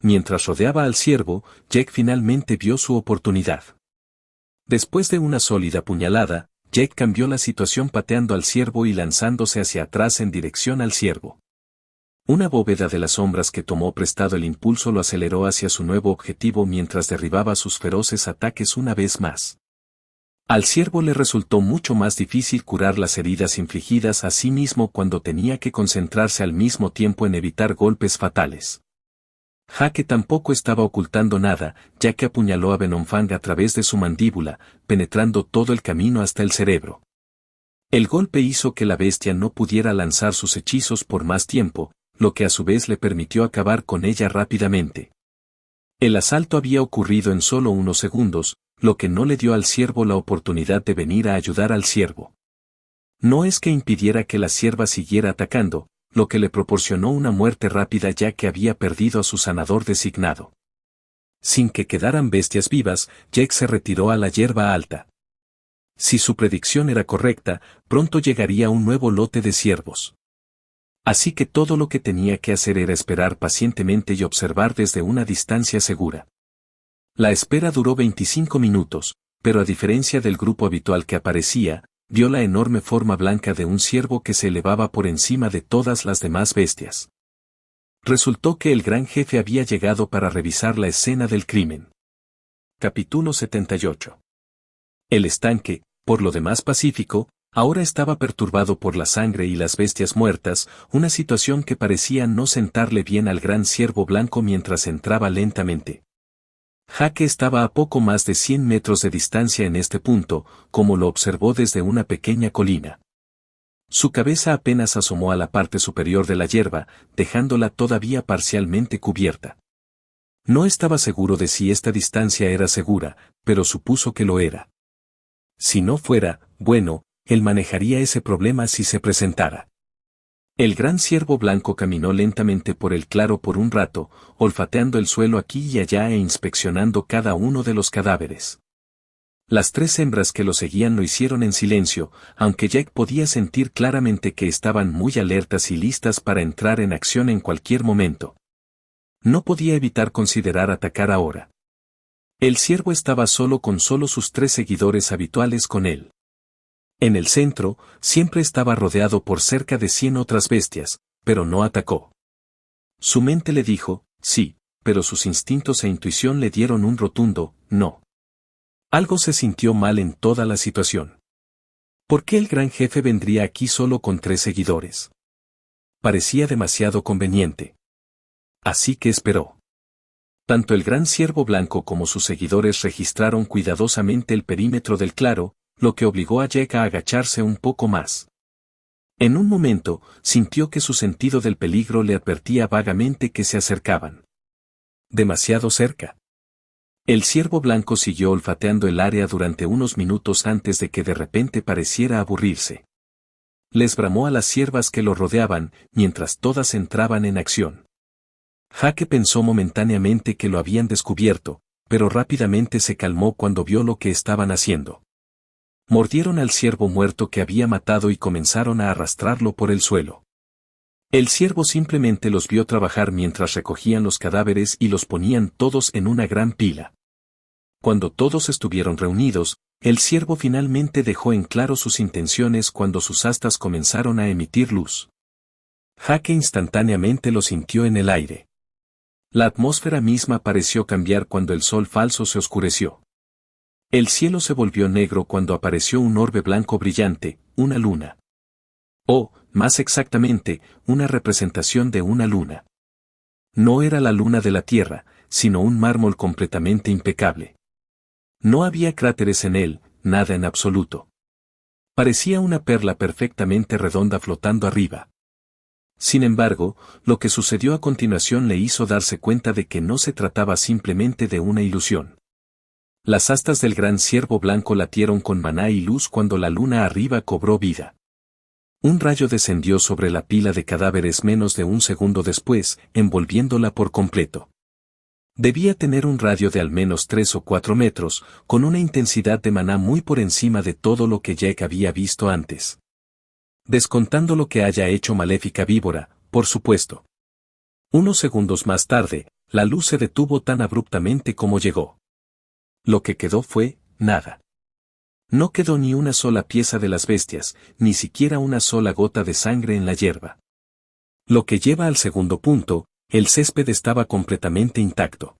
Mientras rodeaba al ciervo, Jack finalmente vio su oportunidad. Después de una sólida puñalada, Jack cambió la situación pateando al ciervo y lanzándose hacia atrás en dirección al ciervo. Una bóveda de las sombras que tomó prestado el impulso lo aceleró hacia su nuevo objetivo mientras derribaba sus feroces ataques una vez más. Al ciervo le resultó mucho más difícil curar las heridas infligidas a sí mismo cuando tenía que concentrarse al mismo tiempo en evitar golpes fatales. Jaque tampoco estaba ocultando nada, ya que apuñaló a Venomfang a través de su mandíbula, penetrando todo el camino hasta el cerebro. El golpe hizo que la bestia no pudiera lanzar sus hechizos por más tiempo, lo que a su vez le permitió acabar con ella rápidamente. El asalto había ocurrido en solo unos segundos, lo que no le dio al ciervo la oportunidad de venir a ayudar al ciervo. No es que impidiera que la cierva siguiera atacando, lo que le proporcionó una muerte rápida ya que había perdido a su sanador designado. Sin que quedaran bestias vivas, Jack se retiró a la hierba alta. Si su predicción era correcta, pronto llegaría un nuevo lote de ciervos. Así que todo lo que tenía que hacer era esperar pacientemente y observar desde una distancia segura. La espera duró 25 minutos, pero a diferencia del grupo habitual que aparecía, vio la enorme forma blanca de un ciervo que se elevaba por encima de todas las demás bestias. Resultó que el gran jefe había llegado para revisar la escena del crimen. Capítulo 78. El estanque, por lo demás pacífico, Ahora estaba perturbado por la sangre y las bestias muertas, una situación que parecía no sentarle bien al gran ciervo blanco mientras entraba lentamente. Jake estaba a poco más de 100 metros de distancia en este punto, como lo observó desde una pequeña colina. Su cabeza apenas asomó a la parte superior de la hierba, dejándola todavía parcialmente cubierta. No estaba seguro de si esta distancia era segura, pero supuso que lo era. Si no fuera, bueno, él manejaría ese problema si se presentara. El gran ciervo blanco caminó lentamente por el claro por un rato, olfateando el suelo aquí y allá e inspeccionando cada uno de los cadáveres. Las 3 hembras que lo seguían lo hicieron en silencio, aunque Jack podía sentir claramente que estaban muy alertas y listas para entrar en acción en cualquier momento. No podía evitar considerar atacar ahora. El ciervo estaba solo con solo sus 3 seguidores habituales con él. En el centro, siempre estaba rodeado por cerca de 100 otras bestias, pero no atacó. Su mente le dijo, sí, pero sus instintos e intuición le dieron un rotundo, no. Algo se sintió mal en toda la situación. ¿Por qué el gran jefe vendría aquí solo con 3 seguidores? Parecía demasiado conveniente. Así que esperó. Tanto el gran ciervo blanco como sus seguidores registraron cuidadosamente el perímetro del claro, lo que obligó a Jack a agacharse un poco más. En un momento, sintió que su sentido del peligro le advertía vagamente que se acercaban. Demasiado cerca. El ciervo blanco siguió olfateando el área durante unos minutos antes de que de repente pareciera aburrirse. Les bramó a las ciervas que lo rodeaban, mientras todas entraban en acción. Jake pensó momentáneamente que lo habían descubierto, pero rápidamente se calmó cuando vio lo que estaban haciendo. Mordieron al ciervo muerto que había matado y comenzaron a arrastrarlo por el suelo. El ciervo simplemente los vio trabajar mientras recogían los cadáveres y los ponían todos en una gran pila. Cuando todos estuvieron reunidos, el ciervo finalmente dejó en claro sus intenciones cuando sus astas comenzaron a emitir luz. Jake instantáneamente lo sintió en el aire. La atmósfera misma pareció cambiar cuando el sol falso se oscureció. El cielo se volvió negro cuando apareció un orbe blanco brillante, una luna. O, más exactamente, una representación de una luna. No era la luna de la Tierra, sino un mármol completamente impecable. No había cráteres en él, nada en absoluto. Parecía una perla perfectamente redonda flotando arriba. Sin embargo, lo que sucedió a continuación le hizo darse cuenta de que no se trataba simplemente de una ilusión. Las astas del gran ciervo blanco latieron con maná y luz cuando la luna arriba cobró vida. Un rayo descendió sobre la pila de cadáveres menos de un segundo después, envolviéndola por completo. Debía tener un radio de al menos 3 o 4 metros, con una intensidad de maná muy por encima de todo lo que Jack había visto antes. Descontando lo que haya hecho Maléfica Víbora, por supuesto. Unos segundos más tarde, la luz se detuvo tan abruptamente como llegó. Lo que quedó fue, nada. No quedó ni una sola pieza de las bestias, ni siquiera una sola gota de sangre en la hierba. Lo que lleva al segundo punto, el césped estaba completamente intacto.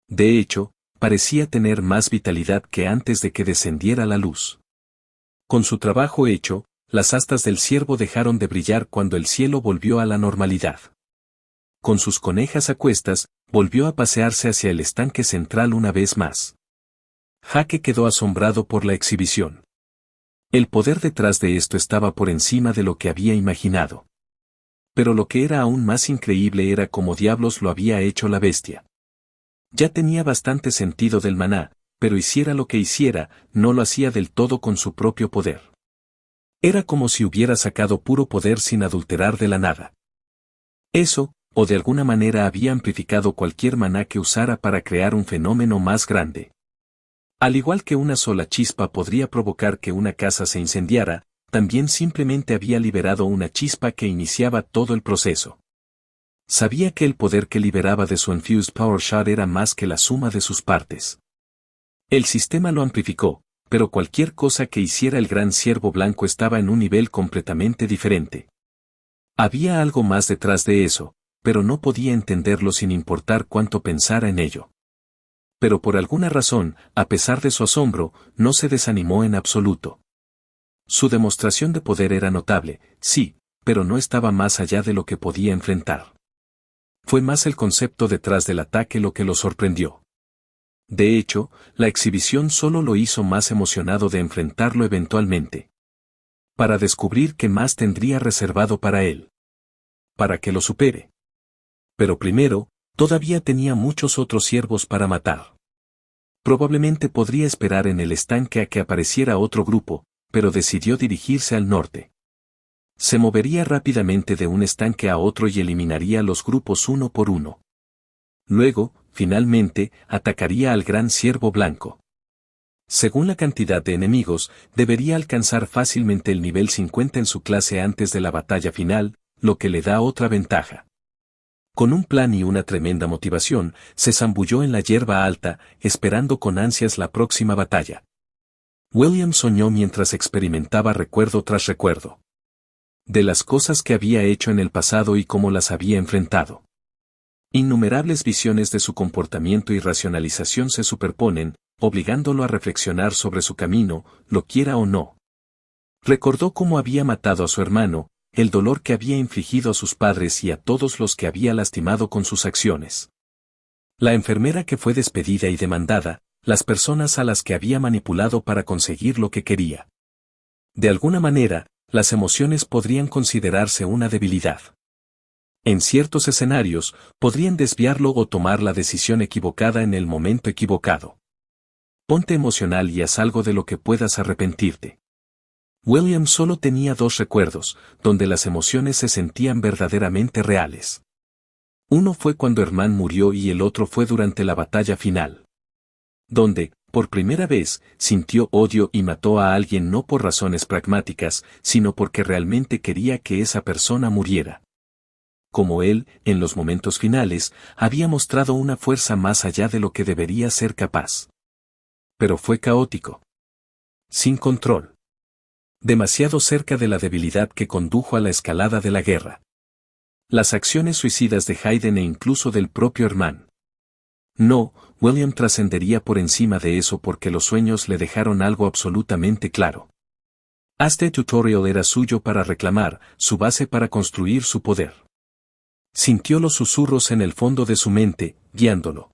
De hecho, parecía tener más vitalidad que antes de que descendiera la luz. Con su trabajo hecho, las astas del ciervo dejaron de brillar cuando el cielo volvió a la normalidad. Con sus conejas a cuestas, volvió a pasearse hacia el estanque central una vez más. Jake quedó asombrado por la exhibición. El poder detrás de esto estaba por encima de lo que había imaginado. Pero lo que era aún más increíble era cómo diablos lo había hecho la bestia. Ya tenía bastante sentido del maná, pero hiciera lo que hiciera, no lo hacía del todo con su propio poder. Era como si hubiera sacado puro poder sin adulterar de la nada. Eso, o de alguna manera había amplificado cualquier maná que usara para crear un fenómeno más grande. Al igual que una sola chispa podría provocar que una casa se incendiara, también simplemente había liberado una chispa que iniciaba todo el proceso. Sabía que el poder que liberaba de su Infused Power Shard era más que la suma de sus partes. El sistema lo amplificó, pero cualquier cosa que hiciera el gran ciervo blanco estaba en un nivel completamente diferente. Había algo más detrás de eso, pero no podía entenderlo sin importar cuánto pensara en ello. Pero por alguna razón, a pesar de su asombro, no se desanimó en absoluto. Su demostración de poder era notable, sí, pero no estaba más allá de lo que podía enfrentar. Fue más el concepto detrás del ataque lo que lo sorprendió. De hecho, la exhibición solo lo hizo más emocionado de enfrentarlo eventualmente. Para descubrir qué más tendría reservado para él. Para que lo supere. Pero primero, todavía tenía muchos otros ciervos para matar. Probablemente podría esperar en el estanque a que apareciera otro grupo, pero decidió dirigirse al norte. Se movería rápidamente de un estanque a otro y eliminaría los grupos uno por uno. Luego, finalmente, atacaría al gran ciervo blanco. Según la cantidad de enemigos, debería alcanzar fácilmente el nivel 50 en su clase antes de la batalla final, lo que le da otra ventaja. Con un plan y una tremenda motivación, se zambulló en la hierba alta, esperando con ansias la próxima batalla. William soñó mientras experimentaba recuerdo tras recuerdo. De las cosas que había hecho en el pasado y cómo las había enfrentado. Innumerables visiones de su comportamiento y racionalización se superponen, obligándolo a reflexionar sobre su camino, lo quiera o no. Recordó cómo había matado a su hermano, el dolor que había infligido a sus padres y a todos los que había lastimado con sus acciones. La enfermera que fue despedida y demandada, las personas a las que había manipulado para conseguir lo que quería. De alguna manera, las emociones podrían considerarse una debilidad. En ciertos escenarios, podrían desviarlo o tomar la decisión equivocada en el momento equivocado. Ponte emocional y haz algo de lo que puedas arrepentirte. William solo tenía dos recuerdos, donde las emociones se sentían verdaderamente reales. Uno fue cuando Herman murió y el otro fue durante la batalla final. Donde, por primera vez, sintió odio y mató a alguien no por razones pragmáticas, sino porque realmente quería que esa persona muriera. Como él, en los momentos finales, había mostrado una fuerza más allá de lo que debería ser capaz. Pero fue caótico. Sin control. Demasiado cerca de la debilidad que condujo a la escalada de la guerra. Las acciones suicidas de Hayden e incluso del propio Herman. No, William trascendería por encima de eso porque los sueños le dejaron algo absolutamente claro. Este tutorial era suyo para reclamar, su base para construir su poder. Sintió los susurros en el fondo de su mente, guiándolo.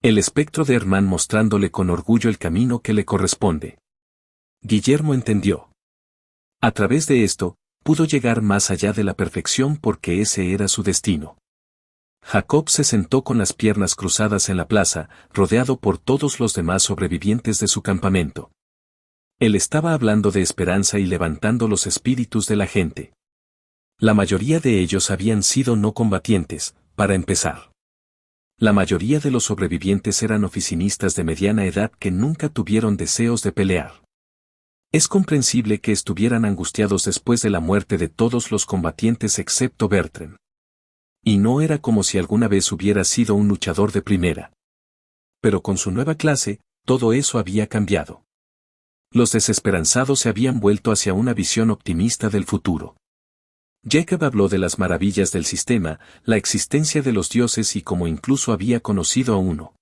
El espectro de Herman mostrándole con orgullo el camino que le corresponde. Guillermo entendió. A través de esto, pudo llegar más allá de la perfección porque ese era su destino. Jacob se sentó con las piernas cruzadas en la plaza, rodeado por todos los demás sobrevivientes de su campamento. Él estaba hablando de esperanza y levantando los espíritus de la gente. La mayoría de ellos habían sido no combatientes, para empezar. La mayoría de los sobrevivientes eran oficinistas de mediana edad que nunca tuvieron deseos de pelear. Es comprensible que estuvieran angustiados después de la muerte de todos los combatientes excepto Bertrand. Y no era como si alguna vez hubiera sido un luchador de primera. Pero con su nueva clase, todo eso había cambiado. Los desesperanzados se habían vuelto hacia una visión optimista del futuro. Jacob habló de las maravillas del sistema, la existencia de los dioses y cómo incluso había conocido a uno.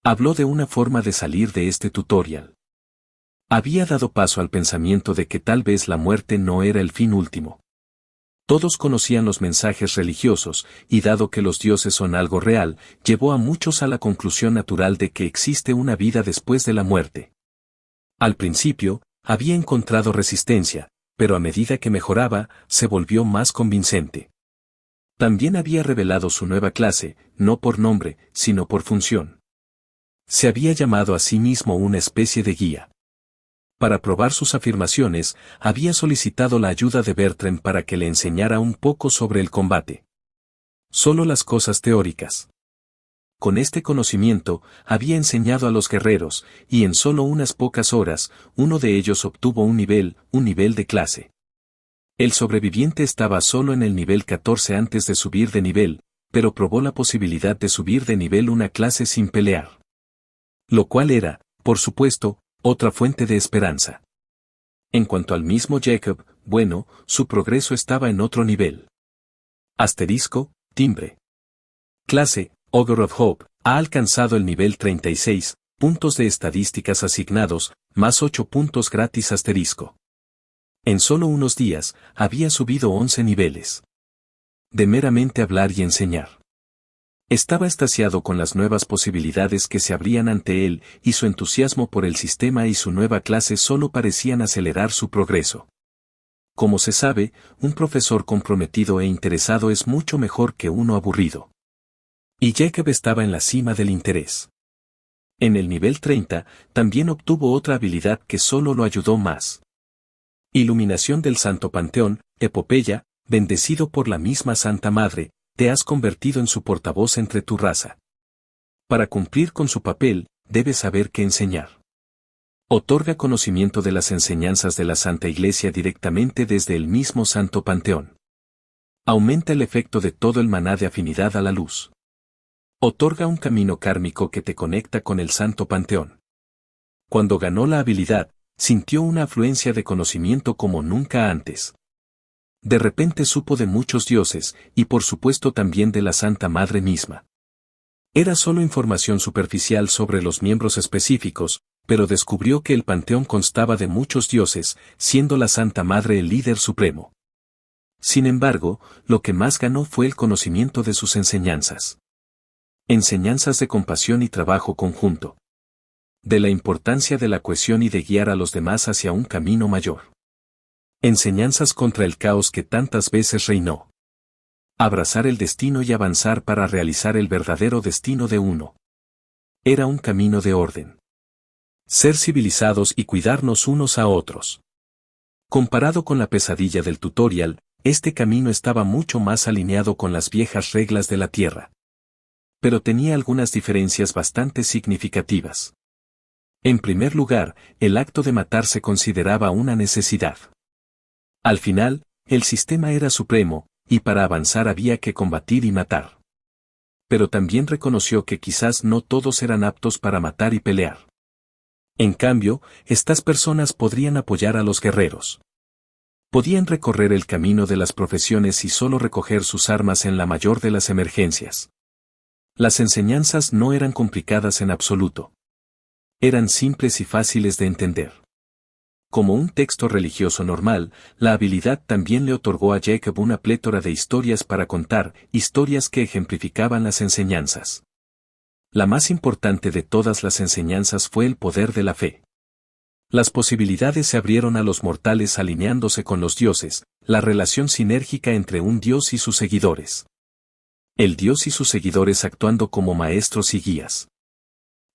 Habló de una forma de salir de este tutorial. Había dado paso al pensamiento de que tal vez la muerte no era el fin último. Todos conocían los mensajes religiosos, y dado que los dioses son algo real, llevó a muchos a la conclusión natural de que existe una vida después de la muerte. Al principio, había encontrado resistencia, pero a medida que mejoraba, se volvió más convincente. También había revelado su nueva clase, no por nombre, sino por función. Se había llamado a sí mismo una especie de guía. Para probar sus afirmaciones, había solicitado la ayuda de Bertrand para que le enseñara un poco sobre el combate. Solo las cosas teóricas. Con este conocimiento, había enseñado a los guerreros, y en solo unas pocas horas, uno de ellos obtuvo un nivel de clase. El sobreviviente estaba solo en el nivel 14 antes de subir de nivel, pero probó la posibilidad de subir de nivel una clase sin pelear. Lo cual era, por supuesto, otra fuente de esperanza. En cuanto al mismo Jacob, bueno, su progreso estaba en otro nivel. Asterisco, timbre. Clase, Augur of Hope, ha alcanzado el nivel 36, puntos de estadísticas asignados, más 8 puntos gratis asterisco. En solo unos días, había subido 11 niveles. De meramente hablar y enseñar. Estaba extasiado con las nuevas posibilidades que se abrían ante él, y su entusiasmo por el sistema y su nueva clase solo parecían acelerar su progreso. Como se sabe, un profesor comprometido e interesado es mucho mejor que uno aburrido. Y Jacob estaba en la cima del interés. En el nivel 30, también obtuvo otra habilidad que solo lo ayudó más. Iluminación del Santo Panteón, epopeya, bendecido por la misma Santa Madre, te has convertido en su portavoz entre tu raza. Para cumplir con su papel, debes saber qué enseñar. Otorga conocimiento de las enseñanzas de la Santa Iglesia directamente desde el mismo Santo Panteón. Aumenta el efecto de todo el maná de afinidad a la luz. Otorga un camino kármico que te conecta con el Santo Panteón. Cuando ganó la habilidad, sintió una afluencia de conocimiento como nunca antes. De repente supo de muchos dioses, y por supuesto también de la Santa Madre misma. Era solo información superficial sobre los miembros específicos, pero descubrió que el panteón constaba de muchos dioses, siendo la Santa Madre el líder supremo. Sin embargo, lo que más ganó fue el conocimiento de sus enseñanzas. Enseñanzas de compasión y trabajo conjunto. De la importancia de la cohesión y de guiar a los demás hacia un camino mayor. Enseñanzas contra el caos que tantas veces reinó. Abrazar el destino y avanzar para realizar el verdadero destino de uno. Era un camino de orden. Ser civilizados y cuidarnos unos a otros. Comparado con la pesadilla del tutorial, este camino estaba mucho más alineado con las viejas reglas de la Tierra. Pero tenía algunas diferencias bastante significativas. En primer lugar, el acto de matar se consideraba una necesidad. Al final, el sistema era supremo, y para avanzar había que combatir y matar. Pero también reconoció que quizás no todos eran aptos para matar y pelear. En cambio, estas personas podrían apoyar a los guerreros. Podían recorrer el camino de las profesiones y solo recoger sus armas en la mayor de las emergencias. Las enseñanzas no eran complicadas en absoluto. Eran simples y fáciles de entender. Como un texto religioso normal, la habilidad también le otorgó a Jacob una plétora de historias para contar, historias que ejemplificaban las enseñanzas. La más importante de todas las enseñanzas fue el poder de la fe. Las posibilidades se abrieron a los mortales alineándose con los dioses, la relación sinérgica entre un dios y sus seguidores. El dios y sus seguidores actuando como maestros y guías.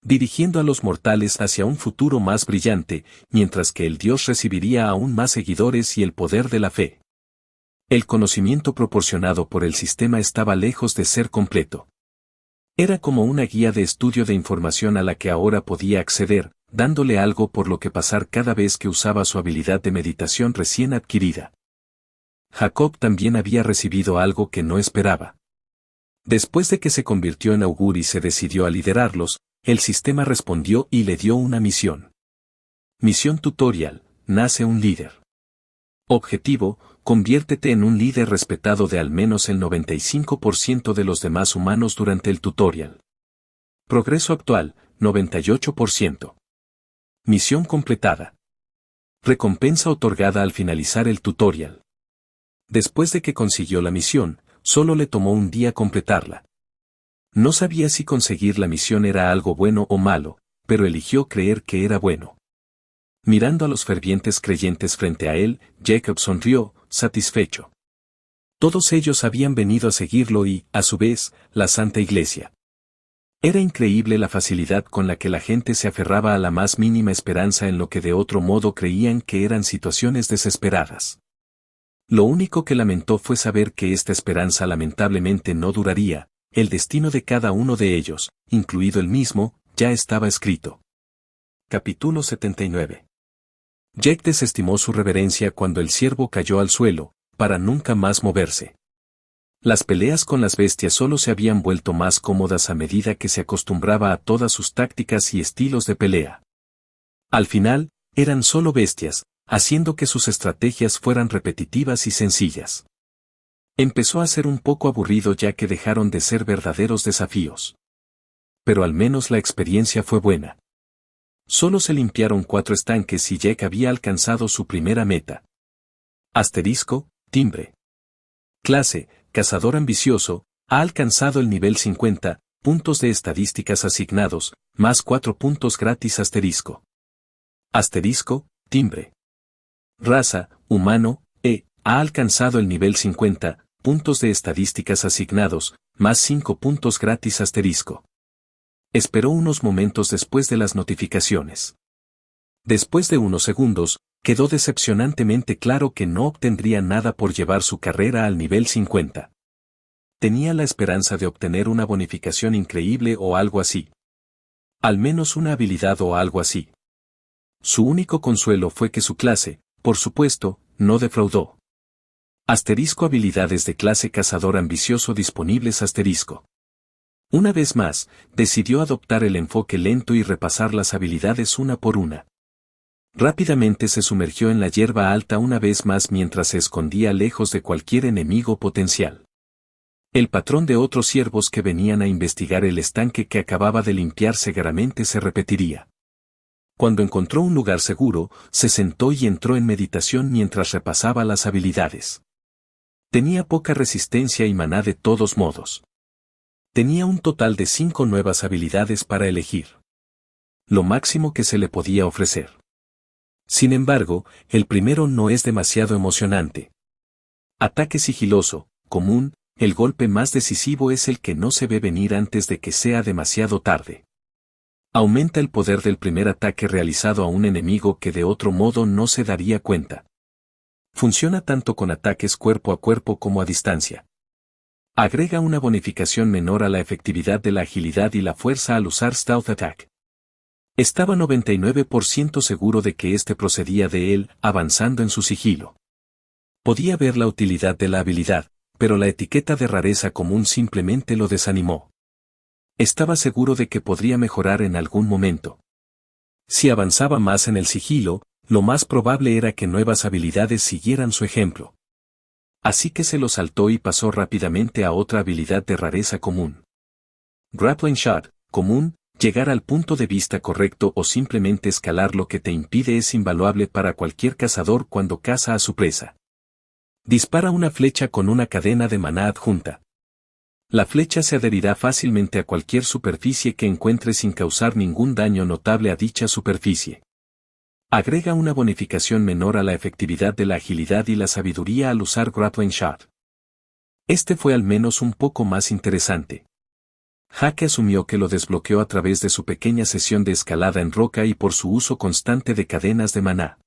Dirigiendo a los mortales hacia un futuro más brillante, mientras que el Dios recibiría aún más seguidores y el poder de la fe. El conocimiento proporcionado por el sistema estaba lejos de ser completo. Era como una guía de estudio de información a la que ahora podía acceder, dándole algo por lo que pasar cada vez que usaba su habilidad de meditación recién adquirida. Jacob también había recibido algo que no esperaba. Después de que se convirtió en augur y se decidió a liderarlos, el sistema respondió y le dio una misión. Misión tutorial, nace un líder. Objetivo, conviértete en un líder respetado de al menos el 95% de los demás humanos durante el tutorial. Progreso actual, 98%. Misión completada. Recompensa otorgada al finalizar el tutorial. Después de que consiguió la misión, solo le tomó un día completarla. No sabía si conseguir la misión era algo bueno o malo, pero eligió creer que era bueno. Mirando a los fervientes creyentes frente a él, Jacob sonrió, satisfecho. Todos ellos habían venido a seguirlo y, a su vez, la Santa Iglesia. Era increíble la facilidad con la que la gente se aferraba a la más mínima esperanza en lo que de otro modo creían que eran situaciones desesperadas. Lo único que lamentó fue saber que esta esperanza lamentablemente no duraría. El destino de cada uno de ellos, incluido el mismo, ya estaba escrito. Capítulo 79. Jack desestimó su reverencia cuando el ciervo cayó al suelo, para nunca más moverse. Las peleas con las bestias solo se habían vuelto más cómodas a medida que se acostumbraba a todas sus tácticas y estilos de pelea. Al final, eran solo bestias, haciendo que sus estrategias fueran repetitivas y sencillas. Empezó a ser un poco aburrido ya que dejaron de ser verdaderos desafíos. Pero al menos la experiencia fue buena. Solo se limpiaron 4 estanques y Jack había alcanzado su primera meta. Asterisco, timbre. Clase, cazador ambicioso, ha alcanzado el nivel 50, puntos de estadísticas asignados, más 4 puntos gratis asterisco. Asterisco, timbre. Raza, humano, ha alcanzado el nivel 50, puntos de estadísticas asignados, más 5 puntos gratis asterisco. Esperó unos momentos después de las notificaciones. Después de unos segundos, quedó decepcionantemente claro que no obtendría nada por llevar su carrera al nivel 50. Tenía la esperanza de obtener una bonificación increíble o algo así. Al menos una habilidad o algo así. Su único consuelo fue que su clase, por supuesto, no defraudó. Asterisco habilidades de clase cazador ambicioso disponibles asterisco. Una vez más, decidió adoptar el enfoque lento y repasar las habilidades una por una. Rápidamente se sumergió en la hierba alta una vez más mientras se escondía lejos de cualquier enemigo potencial. El patrón de otros ciervos que venían a investigar el estanque que acababa de limpiar segaramente se repetiría. Cuando encontró un lugar seguro, se sentó y entró en meditación mientras repasaba las habilidades. Tenía poca resistencia y maná de todos modos. Tenía un total de 5 nuevas habilidades para elegir. Lo máximo que se le podía ofrecer. Sin embargo, el primero no es demasiado emocionante. Ataque sigiloso, común, el golpe más decisivo es el que no se ve venir antes de que sea demasiado tarde. Aumenta el poder del primer ataque realizado a un enemigo que de otro modo no se daría cuenta. Funciona tanto con ataques cuerpo a cuerpo como a distancia. Agrega una bonificación menor a la efectividad de la agilidad y la fuerza al usar Stealth Attack. Estaba 99% seguro de que este procedía de él, avanzando en su sigilo. Podía ver la utilidad de la habilidad, pero la etiqueta de rareza común simplemente lo desanimó. Estaba seguro de que podría mejorar en algún momento. Si avanzaba más en el sigilo, lo más probable era que nuevas habilidades siguieran su ejemplo. Así que se lo saltó y pasó rápidamente a otra habilidad de rareza común. Grappling Shot, común, llegar al punto de vista correcto o simplemente escalar lo que te impide es invaluable para cualquier cazador cuando caza a su presa. Dispara una flecha con una cadena de maná adjunta. La flecha se adherirá fácilmente a cualquier superficie que encuentre sin causar ningún daño notable a dicha superficie. Agrega una bonificación menor a la efectividad de la agilidad y la sabiduría al usar Grappling Shot. Este fue al menos un poco más interesante. Hake asumió que lo desbloqueó a través de su pequeña sesión de escalada en roca y por su uso constante de cadenas de maná.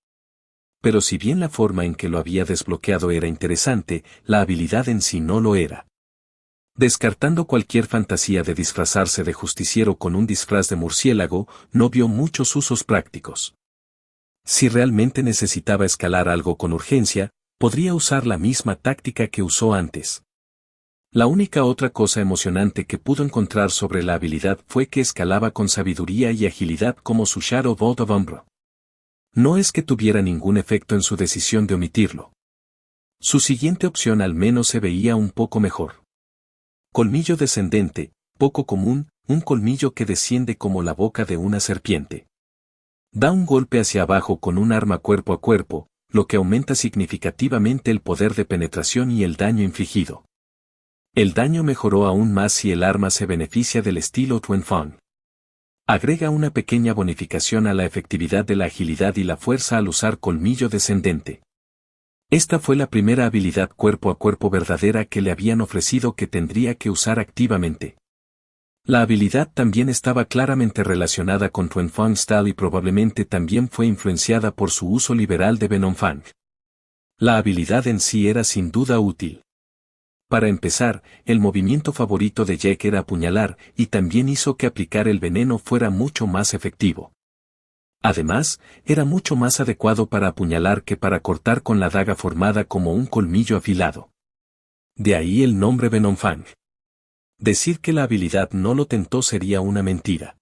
Pero si bien la forma en que lo había desbloqueado era interesante, la habilidad en sí no lo era. Descartando cualquier fantasía de disfrazarse de justiciero con un disfraz de murciélago, no vio muchos usos prácticos. Si realmente necesitaba escalar algo con urgencia, podría usar la misma táctica que usó antes. La única otra cosa emocionante que pudo encontrar sobre la habilidad fue que escalaba con sabiduría y agilidad como su Shadow Bolt of Umbra. No es que tuviera ningún efecto en su decisión de omitirlo. Su siguiente opción al menos se veía un poco mejor. Colmillo descendente, poco común, un colmillo que desciende como la boca de una serpiente. Da un golpe hacia abajo con un arma cuerpo a cuerpo, lo que aumenta significativamente el poder de penetración y el daño infligido. El daño mejoró aún más si el arma se beneficia del estilo Twin Fang. Agrega una pequeña bonificación a la efectividad de la agilidad y la fuerza al usar colmillo descendente. Esta fue la primera habilidad cuerpo a cuerpo verdadera que le habían ofrecido que tendría que usar activamente. La habilidad también estaba claramente relacionada con Twin Fang Style y probablemente también fue influenciada por su uso liberal de Venom Fang. La habilidad en sí era sin duda útil. Para empezar, el movimiento favorito de Jack era apuñalar, y también hizo que aplicar el veneno fuera mucho más efectivo. Además, era mucho más adecuado para apuñalar que para cortar con la daga formada como un colmillo afilado. De ahí el nombre Venom Fang. Decir que la habilidad no lo tentó sería una mentira.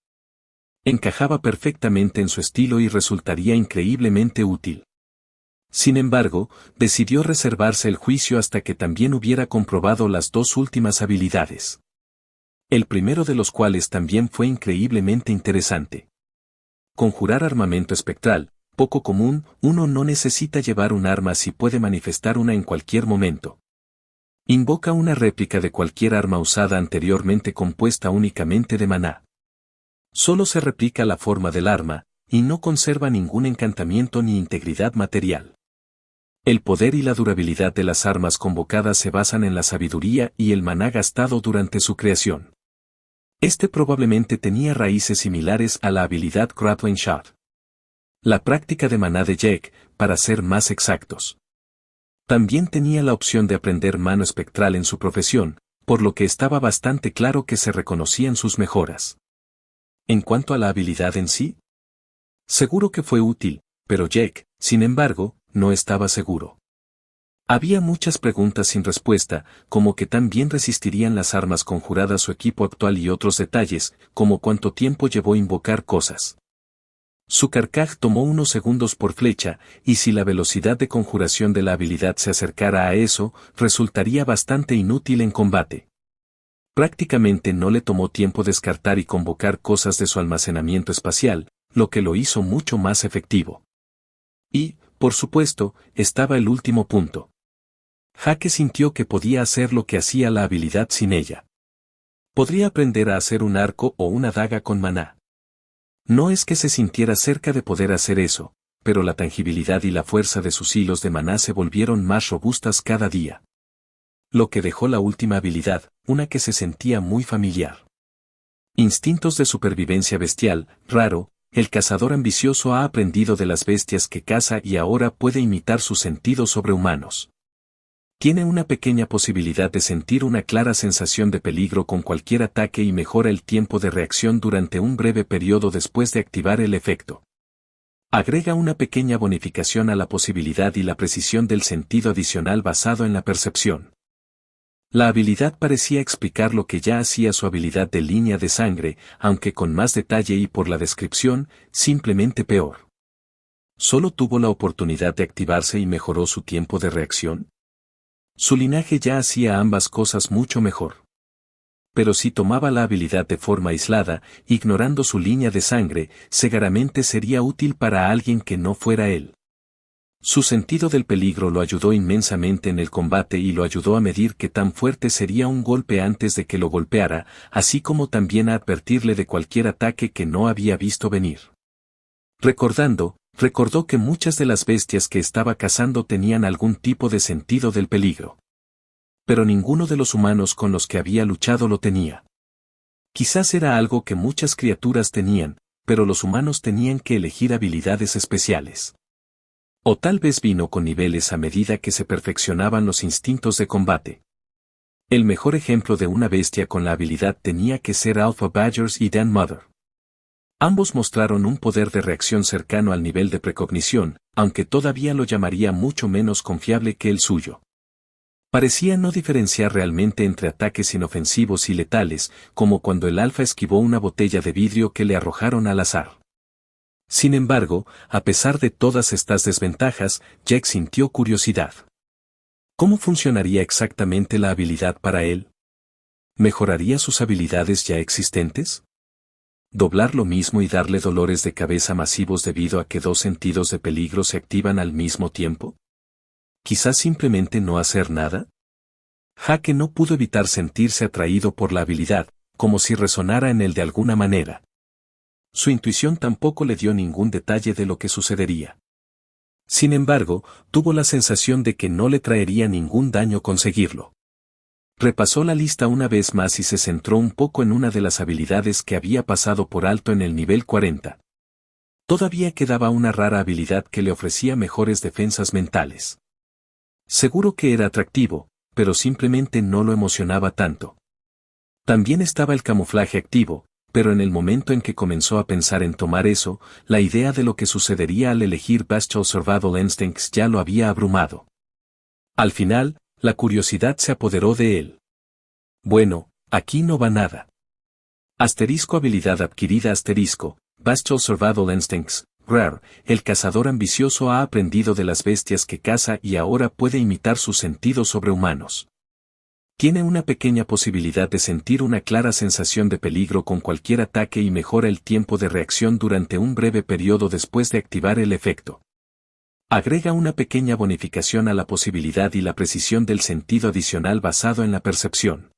Encajaba perfectamente en su estilo y resultaría increíblemente útil. Sin embargo, decidió reservarse el juicio hasta que también hubiera comprobado las dos últimas habilidades. El primero de los cuales también fue increíblemente interesante. Conjurar armamento espectral, poco común, uno no necesita llevar un arma si puede manifestar una en cualquier momento. Invoca una réplica de cualquier arma usada anteriormente compuesta únicamente de maná. Solo se replica la forma del arma, y no conserva ningún encantamiento ni integridad material. El poder y la durabilidad de las armas convocadas se basan en la sabiduría y el maná gastado durante su creación. Este probablemente tenía raíces similares a la habilidad Cradling Shot. La práctica de maná de Jack, para ser más exactos. También tenía la opción de aprender mano espectral en su profesión, por lo que estaba bastante claro que se reconocían sus mejoras. En cuanto a la habilidad en sí, seguro que fue útil, pero Jack, sin embargo, no estaba seguro. Había muchas preguntas sin respuesta, como que tan bien resistirían las armas conjuradas su equipo actual y otros detalles, como cuánto tiempo llevó invocar cosas. Su carcaj tomó unos segundos por flecha, y si la velocidad de conjuración de la habilidad se acercara a eso, resultaría bastante inútil en combate. Prácticamente no le tomó tiempo descartar y convocar cosas de su almacenamiento espacial, lo que lo hizo mucho más efectivo. Y, por supuesto, estaba el último punto. Jaque sintió que podía hacer lo que hacía la habilidad sin ella. Podría aprender a hacer un arco o una daga con maná. No es que se sintiera cerca de poder hacer eso, pero la tangibilidad y la fuerza de sus hilos de maná se volvieron más robustas cada día. Lo que dejó la última habilidad, una que se sentía muy familiar. Instintos de supervivencia bestial, raro, el cazador ambicioso ha aprendido de las bestias que caza y ahora puede imitar sus sentidos sobrehumanos. Tiene una pequeña posibilidad de sentir una clara sensación de peligro con cualquier ataque y mejora el tiempo de reacción durante un breve periodo después de activar el efecto. Agrega una pequeña bonificación a la posibilidad y la precisión del sentido adicional basado en la percepción. La habilidad parecía explicar lo que ya hacía su habilidad de línea de sangre, aunque con más detalle y por la descripción, simplemente peor. ¿Solo tuvo la oportunidad de activarse y mejoró su tiempo de reacción? Su linaje ya hacía ambas cosas mucho mejor. Pero si tomaba la habilidad de forma aislada, ignorando su línea de sangre, seguramente sería útil para alguien que no fuera él. Su sentido del peligro lo ayudó inmensamente en el combate y lo ayudó a medir qué tan fuerte sería un golpe antes de que lo golpeara, así como también a advertirle de cualquier ataque que no había visto venir. Recordó que muchas de las bestias que estaba cazando tenían algún tipo de sentido del peligro. Pero ninguno de los humanos con los que había luchado lo tenía. Quizás era algo que muchas criaturas tenían, pero los humanos tenían que elegir habilidades especiales. O tal vez vino con niveles a medida que se perfeccionaban los instintos de combate. El mejor ejemplo de una bestia con la habilidad tenía que ser Alpha Badgers y Dan Mother. Ambos mostraron un poder de reacción cercano al nivel de precognición, aunque todavía lo llamaría mucho menos confiable que el suyo. Parecía no diferenciar realmente entre ataques inofensivos y letales, como cuando el alfa esquivó una botella de vidrio que le arrojaron al azar. Sin embargo, a pesar de todas estas desventajas, Jack sintió curiosidad. ¿Cómo funcionaría exactamente la habilidad para él? ¿Mejoraría sus habilidades ya existentes? ¿Doblar lo mismo y darle dolores de cabeza masivos debido a que dos sentidos de peligro se activan al mismo tiempo? ¿Quizás simplemente no hacer nada? Jaque no pudo evitar sentirse atraído por la habilidad, como si resonara en él de alguna manera. Su intuición tampoco le dio ningún detalle de lo que sucedería. Sin embargo, tuvo la sensación de que no le traería ningún daño conseguirlo. Repasó la lista una vez más y se centró un poco en una de las habilidades que había pasado por alto en el nivel 40. Todavía quedaba una rara habilidad que le ofrecía mejores defensas mentales. Seguro que era atractivo, pero simplemente no lo emocionaba tanto. También estaba el camuflaje activo, pero en el momento en que comenzó a pensar en tomar eso, la idea de lo que sucedería al elegir Bestial Survival Instincts ya lo había abrumado. Al final, la curiosidad se apoderó de él. Bueno, aquí no va nada. Asterisco habilidad adquirida asterisco, Bestial Survival Instincts, Rare, el cazador ambicioso ha aprendido de las bestias que caza y ahora puede imitar sus sentidos sobrehumanos. Tiene una pequeña posibilidad de sentir una clara sensación de peligro con cualquier ataque y mejora el tiempo de reacción durante un breve periodo después de activar el efecto. Agrega una pequeña bonificación a la posibilidad y la precisión del sentido adicional basado en la percepción.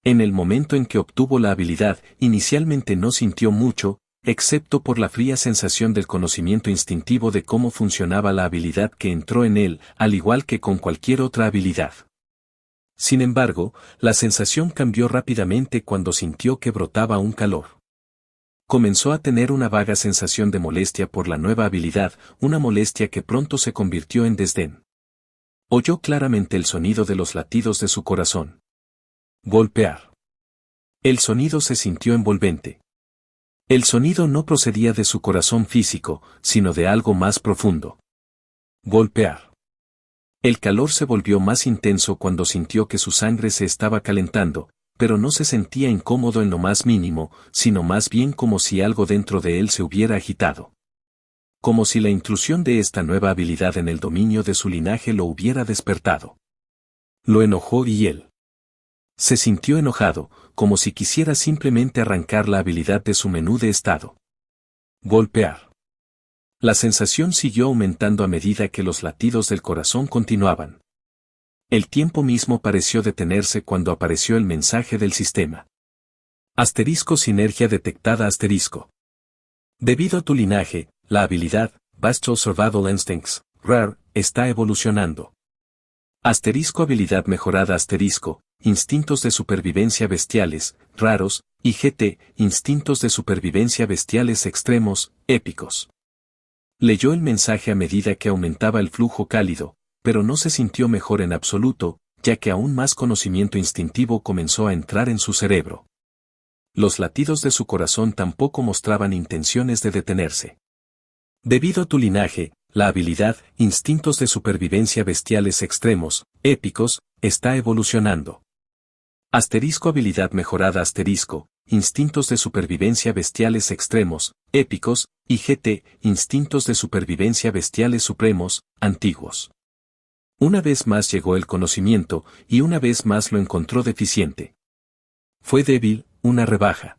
En el momento en que obtuvo la habilidad, inicialmente no sintió mucho, excepto por la fría sensación del conocimiento instintivo de cómo funcionaba la habilidad que entró en él, al igual que con cualquier otra habilidad. Sin embargo, la sensación cambió rápidamente cuando sintió que brotaba un calor. Comenzó a tener una vaga sensación de molestia por la nueva habilidad, una molestia que pronto se convirtió en desdén. Oyó claramente el sonido de los latidos de su corazón. Golpear. El sonido se sintió envolvente. El sonido no procedía de su corazón físico, sino de algo más profundo. Golpear. El calor se volvió más intenso cuando sintió que su sangre se estaba calentando, pero no se sentía incómodo en lo más mínimo, sino más bien como si algo dentro de él se hubiera agitado. Como si la intrusión de esta nueva habilidad en el dominio de su linaje lo hubiera despertado. Lo enojó y él se sintió enojado, como si quisiera simplemente arrancar la habilidad de su menú de estado. Golpear. La sensación siguió aumentando a medida que los latidos del corazón continuaban. El tiempo mismo pareció detenerse cuando apareció el mensaje del sistema. Asterisco sinergia detectada asterisco. Debido a tu linaje, la habilidad, Basal Survival Instincts, RAR, está evolucionando. Asterisco habilidad mejorada asterisco, instintos de supervivencia bestiales, raros, y GT, instintos de supervivencia bestiales extremos, épicos. Leyó el mensaje a medida que aumentaba el flujo cálido, pero no se sintió mejor en absoluto, ya que aún más conocimiento instintivo comenzó a entrar en su cerebro. Los latidos de su corazón tampoco mostraban intenciones de detenerse. Debido a tu linaje, la habilidad, instintos de supervivencia bestiales extremos, épicos, está evolucionando. Asterisco habilidad mejorada asterisco, instintos de supervivencia bestiales extremos, épicos, y GT, instintos de supervivencia bestiales supremos, antiguos. Una vez más llegó el conocimiento, y una vez más lo encontró deficiente. Fue débil, una rebaja.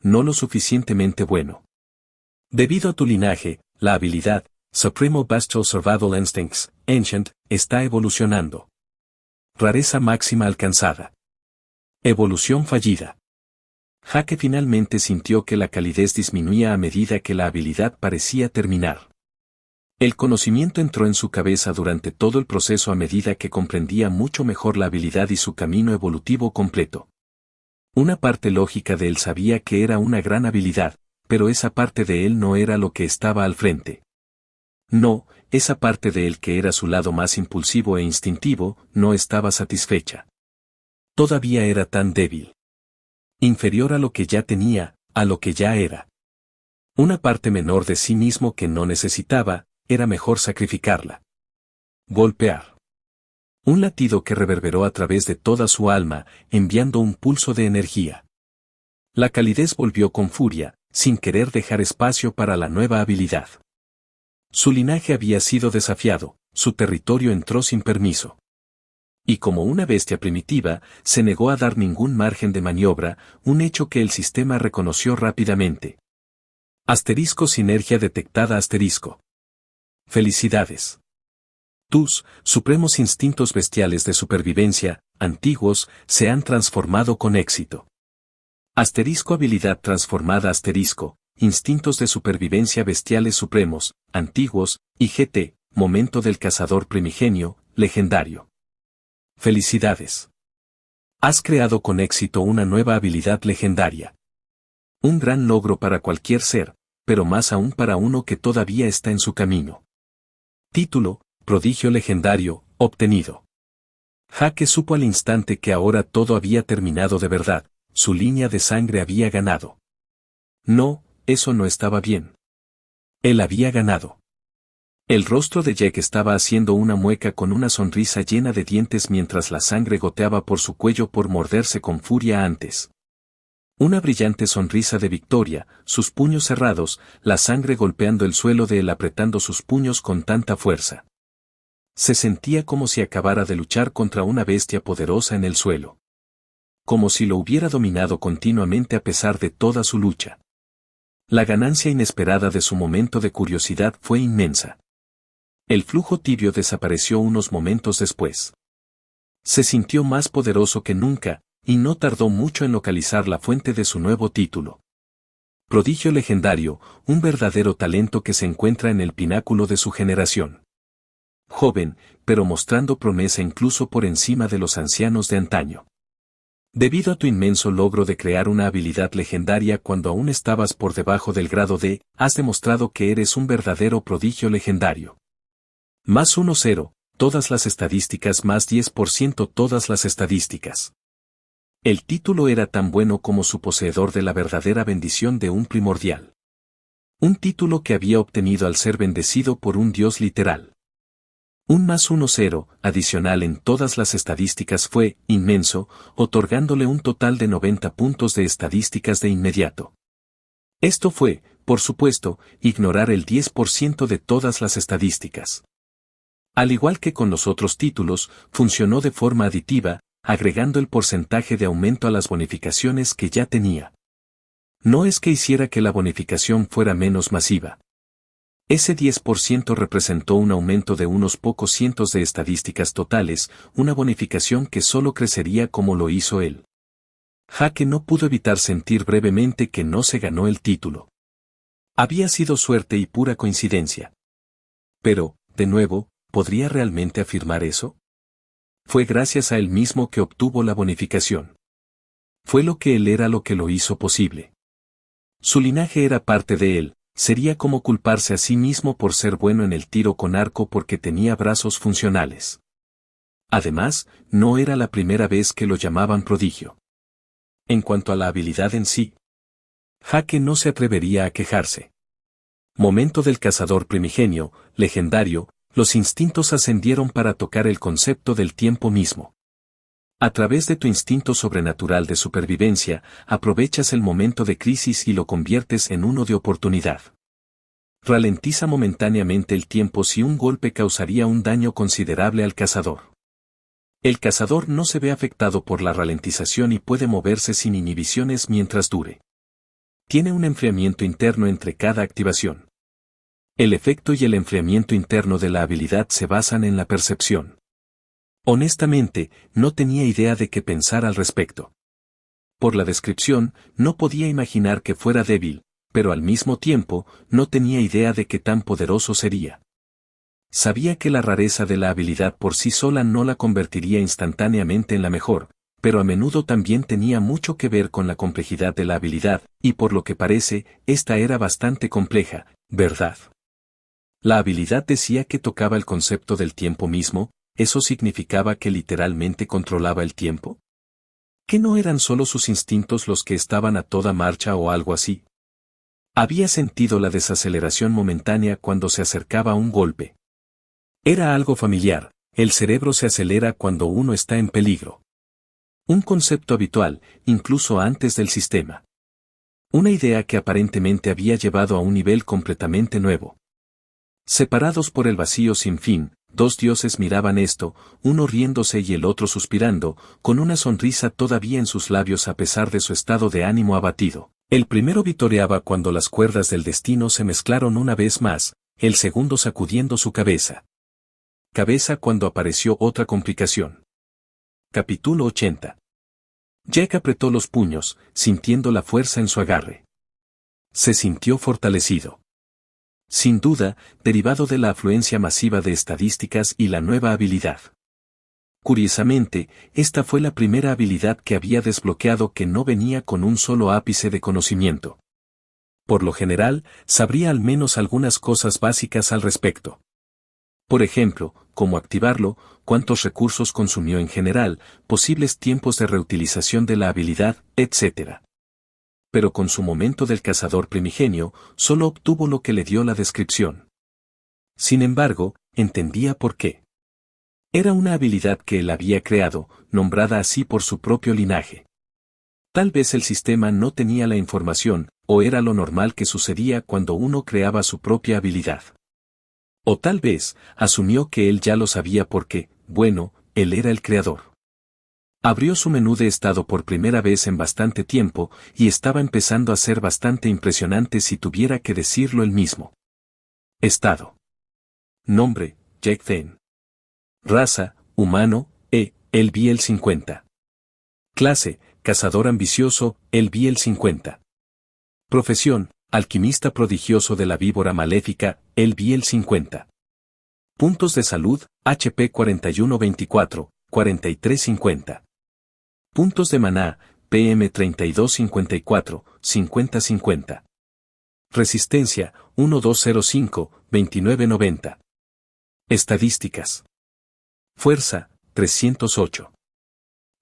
No lo suficientemente bueno. Debido a tu linaje, la habilidad, Supremo Bestial Survival Instincts, Ancient, está evolucionando. Rareza máxima alcanzada. Evolución fallida. Jaque finalmente sintió que la calidez disminuía a medida que la habilidad parecía terminar. El conocimiento entró en su cabeza durante todo el proceso a medida que comprendía mucho mejor la habilidad y su camino evolutivo completo. Una parte lógica de él sabía que era una gran habilidad, pero esa parte de él no era lo que estaba al frente. No, esa parte de él que era su lado más impulsivo e instintivo, no estaba satisfecha. Todavía era tan débil. Inferior a lo que ya tenía, a lo que ya era. Una parte menor de sí mismo que no necesitaba, era mejor sacrificarla. Golpear. Un latido que reverberó a través de toda su alma, enviando un pulso de energía. La calidez volvió con furia, sin querer dejar espacio para la nueva habilidad. Su linaje había sido desafiado, su territorio entró sin permiso. Y como una bestia primitiva, se negó a dar ningún margen de maniobra, un hecho que el sistema reconoció rápidamente. Asterisco sinergia detectada asterisco. Felicidades. Tus supremos instintos bestiales de supervivencia, antiguos, se han transformado con éxito. Asterisco habilidad transformada asterisco, instintos de supervivencia bestiales supremos, antiguos, y GT, momento del cazador primigenio, legendario. Felicidades. Has creado con éxito una nueva habilidad legendaria. Un gran logro para cualquier ser, pero más aún para uno que todavía está en su camino. Título, prodigio legendario, obtenido. Jaque supo al instante que ahora todo había terminado de verdad, su línea de sangre había ganado. No, eso no estaba bien. Él había ganado. El rostro de Jack estaba haciendo una mueca con una sonrisa llena de dientes mientras la sangre goteaba por su cuello por morderse con furia antes. Una brillante sonrisa de victoria, sus puños cerrados, la sangre golpeando el suelo de él apretando sus puños con tanta fuerza. Se sentía como si acabara de luchar contra una bestia poderosa en el suelo. Como si lo hubiera dominado continuamente a pesar de toda su lucha. La ganancia inesperada de su momento de curiosidad fue inmensa. El flujo tibio desapareció unos momentos después. Se sintió más poderoso que nunca, y no tardó mucho en localizar la fuente de su nuevo título. Prodigio legendario, un verdadero talento que se encuentra en el pináculo de su generación. Joven, pero mostrando promesa incluso por encima de los ancianos de antaño. Debido a tu inmenso logro de crear una habilidad legendaria cuando aún estabas por debajo del grado D, has demostrado que eres un verdadero prodigio legendario. Más 1-0, todas las estadísticas más 10% todas las estadísticas. El título era tan bueno como su poseedor de la verdadera bendición de un primordial. Un título que había obtenido al ser bendecido por un dios literal. Un más 1-0 adicional en todas las estadísticas fue inmenso, otorgándole un total de 90 puntos de estadísticas de inmediato. Esto fue, por supuesto, ignorar el 10% de todas las estadísticas. Al igual que con los otros títulos, funcionó de forma aditiva, agregando el porcentaje de aumento a las bonificaciones que ya tenía. No es que hiciera que la bonificación fuera menos masiva. Ese 10% representó un aumento de unos pocos cientos de estadísticas totales, una bonificación que solo crecería como lo hizo él. Jake no pudo evitar sentir brevemente que no se ganó el título. Había sido suerte y pura coincidencia. Pero, de nuevo, ¿podría realmente afirmar eso? Fue gracias a él mismo que obtuvo la bonificación. Fue lo que él era lo que lo hizo posible. Su linaje era parte de él. Sería como culparse a sí mismo por ser bueno en el tiro con arco porque tenía brazos funcionales. Además, no era la primera vez que lo llamaban prodigio. En cuanto a la habilidad en sí, Jake no se atrevería a quejarse. Momento del cazador primigenio, legendario, los instintos ascendieron para tocar el concepto del tiempo mismo. A través de tu instinto sobrenatural de supervivencia, aprovechas el momento de crisis y lo conviertes en uno de oportunidad. Ralentiza momentáneamente el tiempo si un golpe causaría un daño considerable al cazador. El cazador no se ve afectado por la ralentización y puede moverse sin inhibiciones mientras dure. Tiene un enfriamiento interno entre cada activación. El efecto y el enfriamiento interno de la habilidad se basan en la percepción. Honestamente, no tenía idea de qué pensar al respecto. Por la descripción, no podía imaginar que fuera débil, pero al mismo tiempo, no tenía idea de qué tan poderoso sería. Sabía que la rareza de la habilidad por sí sola no la convertiría instantáneamente en la mejor, pero a menudo también tenía mucho que ver con la complejidad de la habilidad, y por lo que parece, esta era bastante compleja, ¿verdad? La habilidad decía que tocaba el concepto del tiempo mismo. ¿Eso significaba que literalmente controlaba el tiempo? ¿Que no eran solo sus instintos los que estaban a toda marcha o algo así? Había sentido la desaceleración momentánea cuando se acercaba a un golpe. Era algo familiar, el cerebro se acelera cuando uno está en peligro. Un concepto habitual, incluso antes del sistema. Una idea que aparentemente había llevado a un nivel completamente nuevo. Separados por el vacío sin fin, dos dioses miraban esto, uno riéndose y el otro suspirando, con una sonrisa todavía en sus labios a pesar de su estado de ánimo abatido. El primero vitoreaba cuando las cuerdas del destino se mezclaron una vez más, el segundo sacudiendo su cabeza. Cabeza cuando apareció otra complicación. Capítulo 80. Jack apretó los puños, sintiendo la fuerza en su agarre. Se sintió fortalecido. Sin duda, derivado de la afluencia masiva de estadísticas y la nueva habilidad. Curiosamente, esta fue la primera habilidad que había desbloqueado que no venía con un solo ápice de conocimiento. Por lo general, sabría al menos algunas cosas básicas al respecto. Por ejemplo, cómo activarlo, cuántos recursos consumió en general, posibles tiempos de reutilización de la habilidad, etc. Pero con su momento del cazador primigenio, solo obtuvo lo que le dio la descripción. Sin embargo, entendía por qué. Era una habilidad que él había creado, nombrada así por su propio linaje. Tal vez el sistema no tenía la información, o era lo normal que sucedía cuando uno creaba su propia habilidad. O tal vez, asumió que él ya lo sabía porque, bueno, él era el creador. Abrió su menú de estado por primera vez en bastante tiempo, y estaba empezando a ser bastante impresionante si tuviera que decirlo él mismo. Estado. Nombre, Jack Thane. Raza, humano, el Biel 50. Clase, cazador ambicioso, el Biel 50. Profesión, alquimista prodigioso de la víbora maléfica, el Biel 50. Puntos de salud, HP 4124, 4350. Puntos de maná, PM 3254, 5050. Resistencia, 1205, 2990. Estadísticas. Fuerza, 308.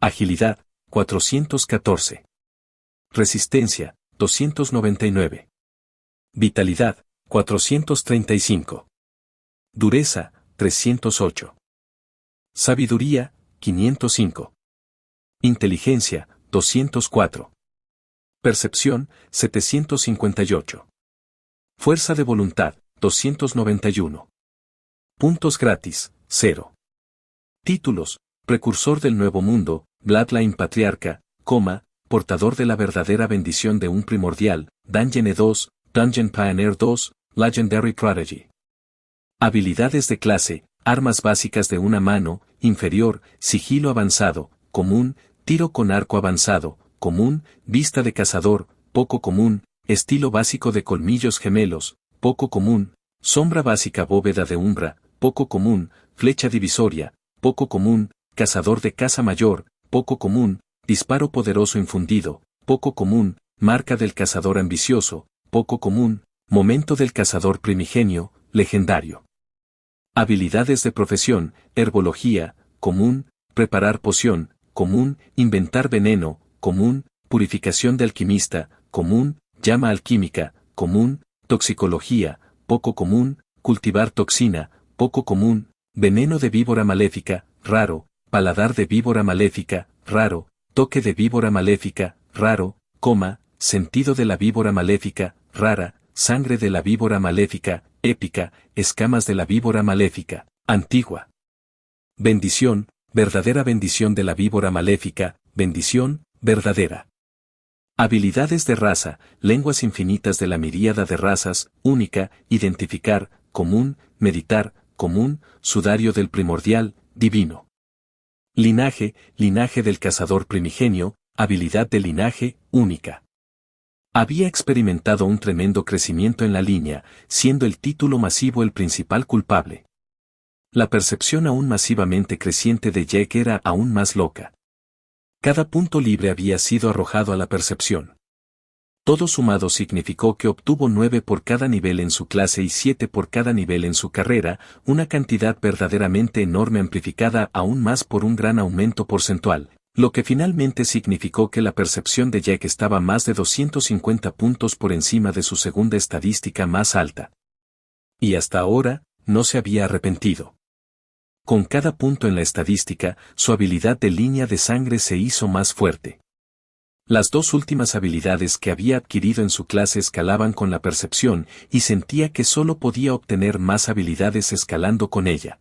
Agilidad, 414. Resistencia, 299. Vitalidad, 435. Dureza, 308. Sabiduría, 505. Inteligencia, 204. Percepción, 758. Fuerza de voluntad, 291. Puntos gratis, 0. Títulos, precursor del nuevo mundo, Bloodline patriarca, portador de la verdadera bendición de un primordial, Dungeon E2, Dungeon Pioneer 2, Legendary Prodigy. Habilidades de clase, armas básicas de una mano, inferior, sigilo avanzado, común, tiro con arco avanzado, común, vista de cazador, poco común, estilo básico de colmillos gemelos, poco común, sombra básica bóveda de umbra, poco común, flecha divisoria, poco común, cazador de caza mayor, poco común, disparo poderoso infundido, poco común, marca del cazador ambicioso, poco común, momento del cazador primigenio, legendario. Habilidades de profesión, herbología, común, preparar poción, común, inventar veneno, común, purificación de alquimista, común, llama alquímica, común, toxicología, poco común, cultivar toxina, poco común, veneno de víbora maléfica, raro, paladar de víbora maléfica, raro, toque de víbora maléfica, raro, sentido de la víbora maléfica, rara, sangre de la víbora maléfica, épica, escamas de la víbora maléfica, antigua. Bendición, verdadera bendición de la víbora maléfica, bendición, verdadera. Habilidades de raza, lenguas infinitas de la miríada de razas, única, identificar, común, meditar, común, sudario del primordial, divino. Linaje, linaje del cazador primigenio, habilidad de linaje, única. Había experimentado un tremendo crecimiento en la línea, siendo el título masivo el principal culpable. La percepción aún masivamente creciente de Jack era aún más loca. Cada punto libre había sido arrojado a la percepción. Todo sumado significó que obtuvo 9 por cada nivel en su clase y 7 por cada nivel en su carrera, una cantidad verdaderamente enorme amplificada aún más por un gran aumento porcentual, lo que finalmente significó que la percepción de Jack estaba más de 250 puntos por encima de su segunda estadística más alta. Y hasta ahora, no se había arrepentido. Con cada punto en la estadística, su habilidad de línea de sangre se hizo más fuerte. Las dos últimas habilidades que había adquirido en su clase escalaban con la percepción y sentía que solo podía obtener más habilidades escalando con ella.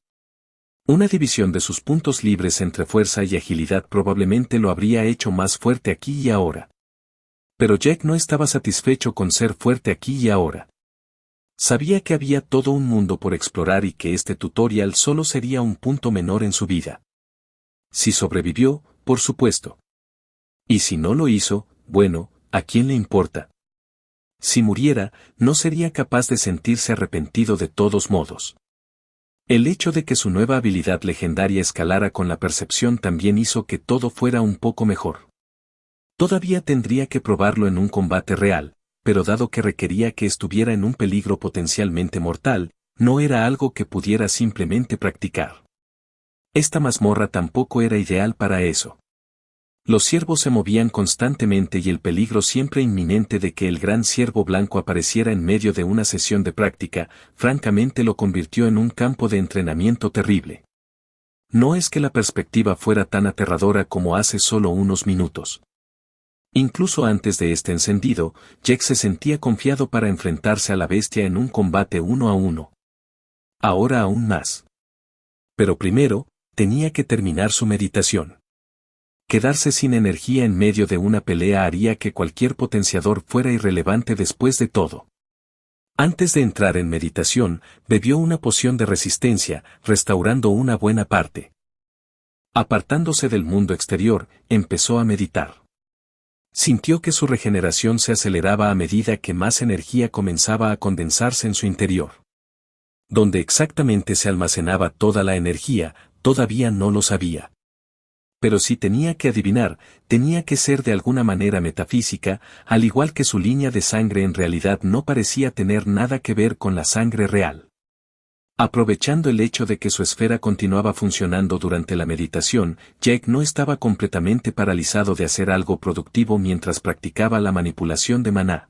Una división de sus puntos libres entre fuerza y agilidad probablemente lo habría hecho más fuerte aquí y ahora. Pero Jack no estaba satisfecho con ser fuerte aquí y ahora. Sabía que había todo un mundo por explorar y que este tutorial solo sería un punto menor en su vida. Si sobrevivió, por supuesto. Y si no lo hizo, bueno, ¿a quién le importa? Si muriera, no sería capaz de sentirse arrepentido de todos modos. El hecho de que su nueva habilidad legendaria escalara con la percepción también hizo que todo fuera un poco mejor. Todavía tendría que probarlo en un combate real, pero dado que requería que estuviera en un peligro potencialmente mortal, no era algo que pudiera simplemente practicar. Esta mazmorra tampoco era ideal para eso. Los ciervos se movían constantemente y el peligro siempre inminente de que el gran ciervo blanco apareciera en medio de una sesión de práctica, francamente lo convirtió en un campo de entrenamiento terrible. No es que la perspectiva fuera tan aterradora como hace solo unos minutos. Incluso antes de este encendido, Jack se sentía confiado para enfrentarse a la bestia en un combate 1 a 1. ahora aún más. Pero primero, tenía que terminar su meditación. Quedarse sin energía en medio de una pelea haría que cualquier potenciador fuera irrelevante después de todo. Antes de entrar en meditación, bebió una poción de resistencia, restaurando una buena parte. Apartándose del mundo exterior, empezó a meditar. Sintió que su regeneración se aceleraba a medida que más energía comenzaba a condensarse en su interior. Donde exactamente se almacenaba toda la energía, todavía no lo sabía. Pero si tenía que adivinar, tenía que ser de alguna manera metafísica, al igual que su línea de sangre en realidad no parecía tener nada que ver con la sangre real. Aprovechando el hecho de que su esfera continuaba funcionando durante la meditación, Jack no estaba completamente paralizado de hacer algo productivo mientras practicaba la manipulación de maná.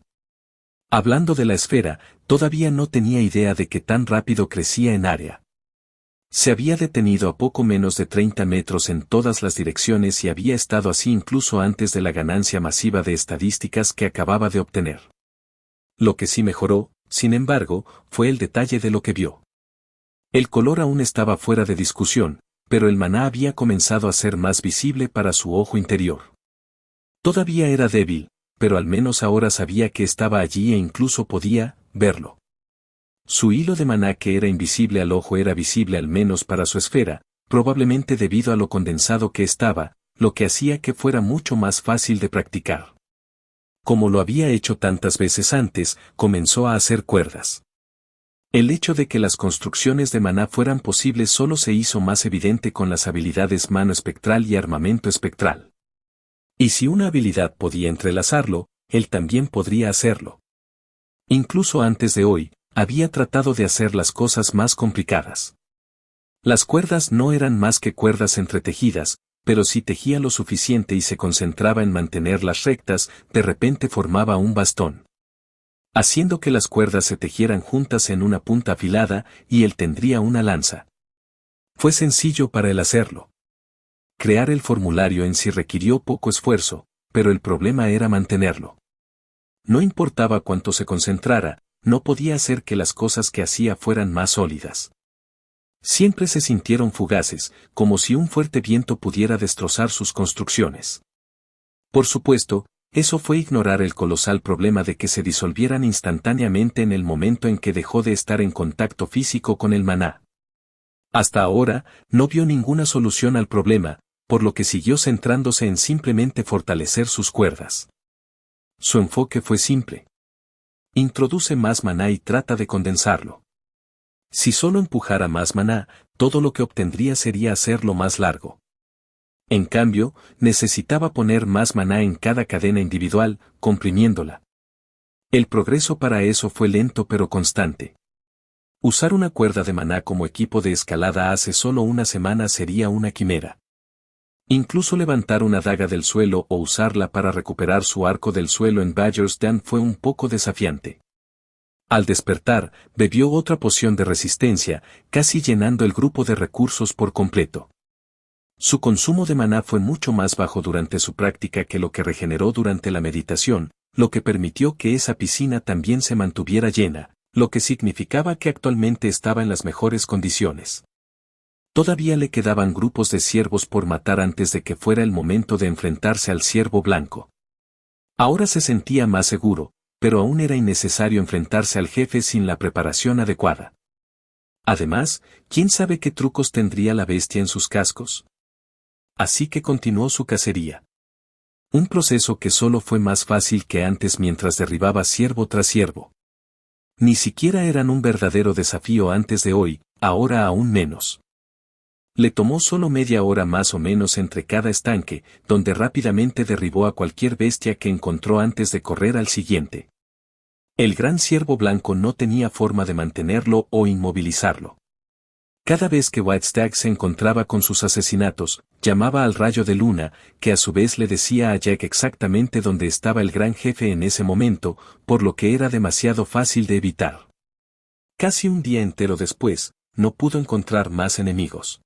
Hablando de la esfera, todavía no tenía idea de qué tan rápido crecía en área. Se había detenido a poco menos de 30 metros en todas las direcciones y había estado así incluso antes de la ganancia masiva de estadísticas que acababa de obtener. Lo que sí mejoró, sin embargo, fue el detalle de lo que vio. El color aún estaba fuera de discusión, pero el maná había comenzado a ser más visible para su ojo interior. Todavía era débil, pero al menos ahora sabía que estaba allí e incluso podía verlo. Su hilo de maná que era invisible al ojo era visible al menos para su esfera, probablemente debido a lo condensado que estaba, lo que hacía que fuera mucho más fácil de practicar. Como lo había hecho tantas veces antes, comenzó a hacer cuerdas. El hecho de que las construcciones de maná fueran posibles solo se hizo más evidente con las habilidades mano espectral y armamento espectral. Y si una habilidad podía entrelazarlo, él también podría hacerlo. Incluso antes de hoy, había tratado de hacer las cosas más complicadas. Las cuerdas no eran más que cuerdas entretejidas, pero si tejía lo suficiente y se concentraba en mantenerlas rectas, de repente formaba un bastón. Haciendo que las cuerdas se tejieran juntas en una punta afilada, y él tendría una lanza. Fue sencillo para él hacerlo. Crear el formulario en sí requirió poco esfuerzo, pero el problema era mantenerlo. No importaba cuánto se concentrara, no podía hacer que las cosas que hacía fueran más sólidas. Siempre se sintieron fugaces, como si un fuerte viento pudiera destrozar sus construcciones. Por supuesto, eso fue ignorar el colosal problema de que se disolvieran instantáneamente en el momento en que dejó de estar en contacto físico con el maná. Hasta ahora, no vio ninguna solución al problema, por lo que siguió centrándose en simplemente fortalecer sus cuerdas. Su enfoque fue simple. Introduce más maná y trata de condensarlo. Si solo empujara más maná, todo lo que obtendría sería hacerlo más largo. En cambio, necesitaba poner más maná en cada cadena individual, comprimiéndola. El progreso para eso fue lento pero constante. Usar una cuerda de maná como equipo de escalada hace solo una semana sería una quimera. Incluso levantar una daga del suelo o usarla para recuperar su arco del suelo en Badger's Den fue un poco desafiante. Al despertar, bebió otra poción de resistencia, casi llenando el grupo de recursos por completo. Su consumo de maná fue mucho más bajo durante su práctica que lo que regeneró durante la meditación, lo que permitió que esa piscina también se mantuviera llena, lo que significaba que actualmente estaba en las mejores condiciones. Todavía le quedaban grupos de ciervos por matar antes de que fuera el momento de enfrentarse al ciervo blanco. Ahora se sentía más seguro, pero aún era innecesario enfrentarse al jefe sin la preparación adecuada. Además, ¿quién sabe qué trucos tendría la bestia en sus cascos? Así que continuó su cacería. Un proceso que solo fue más fácil que antes mientras derribaba ciervo tras ciervo. Ni siquiera eran un verdadero desafío antes de hoy, ahora aún menos. Le tomó solo media hora más o menos entre cada estanque, donde rápidamente derribó a cualquier bestia que encontró antes de correr al siguiente. El gran ciervo blanco no tenía forma de mantenerlo o inmovilizarlo. Cada vez que Whitestag se encontraba con sus asesinatos, llamaba al rayo de luna, que a su vez le decía a Jack exactamente dónde estaba el gran jefe en ese momento, por lo que era demasiado fácil de evitar. Casi un día entero después, no pudo encontrar más enemigos.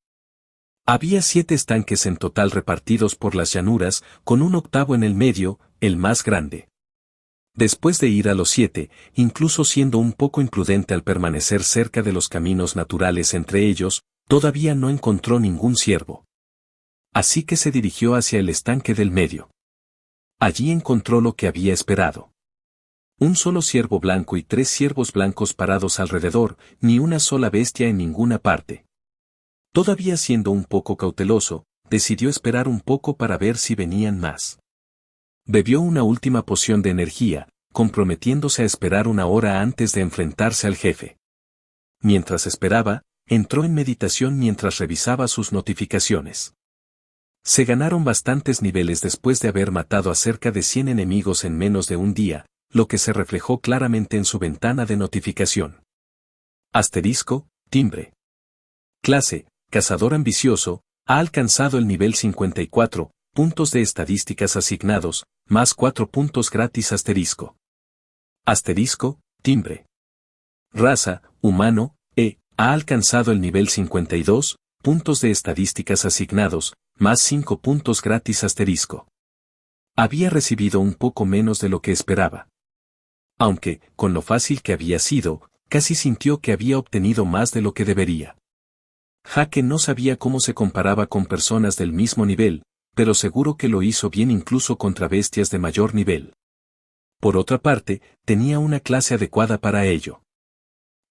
Había 7 estanques en total repartidos por las llanuras, con un octavo en el medio, el más grande. Después de ir a los 7, incluso siendo un poco imprudente al permanecer cerca de los caminos naturales entre ellos, todavía no encontró ningún ciervo. Así que se dirigió hacia el estanque del medio. Allí encontró lo que había esperado. Un solo ciervo blanco y 3 ciervos blancos parados alrededor, ni una sola bestia en ninguna parte. Todavía siendo un poco cauteloso, decidió esperar un poco para ver si venían más. Bebió una última poción de energía, comprometiéndose a esperar una hora antes de enfrentarse al jefe. Mientras esperaba, entró en meditación mientras revisaba sus notificaciones. Se ganaron bastantes niveles después de haber matado a cerca de 100 enemigos en menos de un día, lo que se reflejó claramente en su ventana de notificación. Asterisco, timbre. Clase, cazador ambicioso, ha alcanzado el nivel 54, puntos de estadísticas asignados, más 4 puntos gratis asterisco. Asterisco, timbre. Raza, humano, ha alcanzado el nivel 52, puntos de estadísticas asignados, más 5 puntos gratis asterisco. Había recibido un poco menos de lo que esperaba. Aunque, con lo fácil que había sido, casi sintió que había obtenido más de lo que debería. Jake no sabía cómo se comparaba con personas del mismo nivel, pero seguro que lo hizo bien incluso contra bestias de mayor nivel. Por otra parte, tenía una clase adecuada para ello.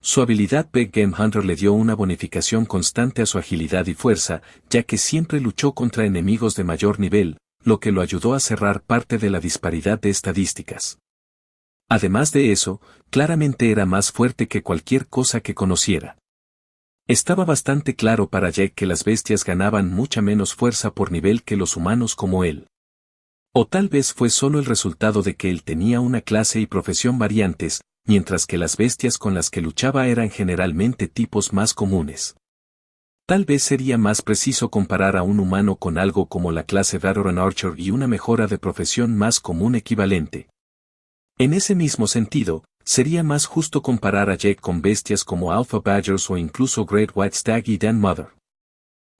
Su habilidad Big Game Hunter le dio una bonificación constante a su agilidad y fuerza, ya que siempre luchó contra enemigos de mayor nivel, lo que lo ayudó a cerrar parte de la disparidad de estadísticas. Además de eso, claramente era más fuerte que cualquier cosa que conociera. Estaba bastante claro para Jack que las bestias ganaban mucha menos fuerza por nivel que los humanos como él. O tal vez fue solo el resultado de que él tenía una clase y profesión variantes, mientras que las bestias con las que luchaba eran generalmente tipos más comunes. Tal vez sería más preciso comparar a un humano con algo como la clase Veteran Archer y una mejora de profesión más común equivalente. En ese mismo sentido, sería más justo comparar a Jack con bestias como Alpha Badgers o incluso Great White Stag y Dan Mother.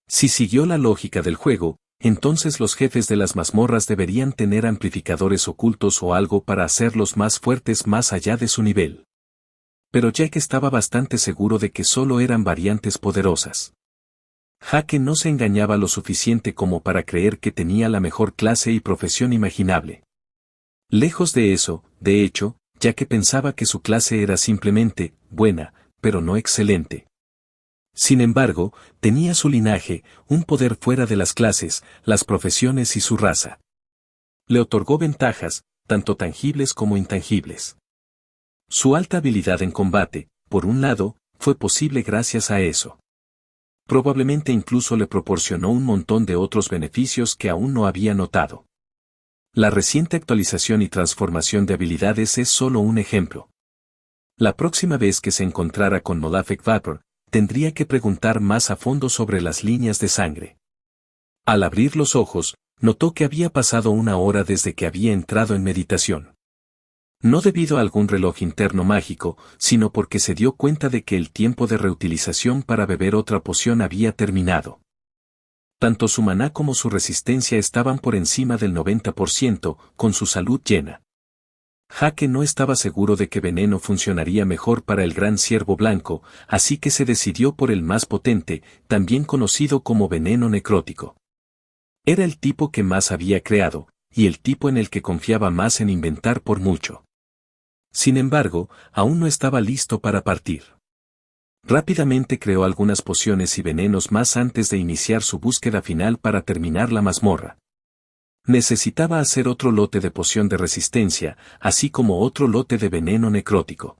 Si siguió la lógica del juego, entonces los jefes de las mazmorras deberían tener amplificadores ocultos o algo para hacerlos más fuertes más allá de su nivel. Pero Jack estaba bastante seguro de que solo eran variantes poderosas. Jake no se engañaba lo suficiente como para creer que tenía la mejor clase y profesión imaginable. Lejos de eso, de hecho, ya que pensaba que su clase era simplemente buena, pero no excelente. Sin embargo, tenía su linaje, un poder fuera de las clases, las profesiones y su raza. Le otorgó ventajas, tanto tangibles como intangibles. Su alta habilidad en combate, por un lado, fue posible gracias a eso. Probablemente incluso le proporcionó un montón de otros beneficios que aún no había notado. La reciente actualización y transformación de habilidades es solo un ejemplo. La próxima vez que se encontrara con Malefic Vapor, tendría que preguntar más a fondo sobre las líneas de sangre. Al abrir los ojos, notó que había pasado una hora desde que había entrado en meditación. No debido a algún reloj interno mágico, sino porque se dio cuenta de que el tiempo de reutilización para beber otra poción había terminado. Tanto su maná como su resistencia estaban por encima del 90%, con su salud llena. Jake no estaba seguro de que veneno funcionaría mejor para el gran ciervo blanco, así que se decidió por el más potente, también conocido como veneno necrótico. Era el tipo que más había creado, y el tipo en el que confiaba más en inventar por mucho. Sin embargo, aún no estaba listo para partir. Rápidamente creó algunas pociones y venenos más antes de iniciar su búsqueda final para terminar la mazmorra. Necesitaba hacer otro lote de poción de resistencia, así como otro lote de veneno necrótico.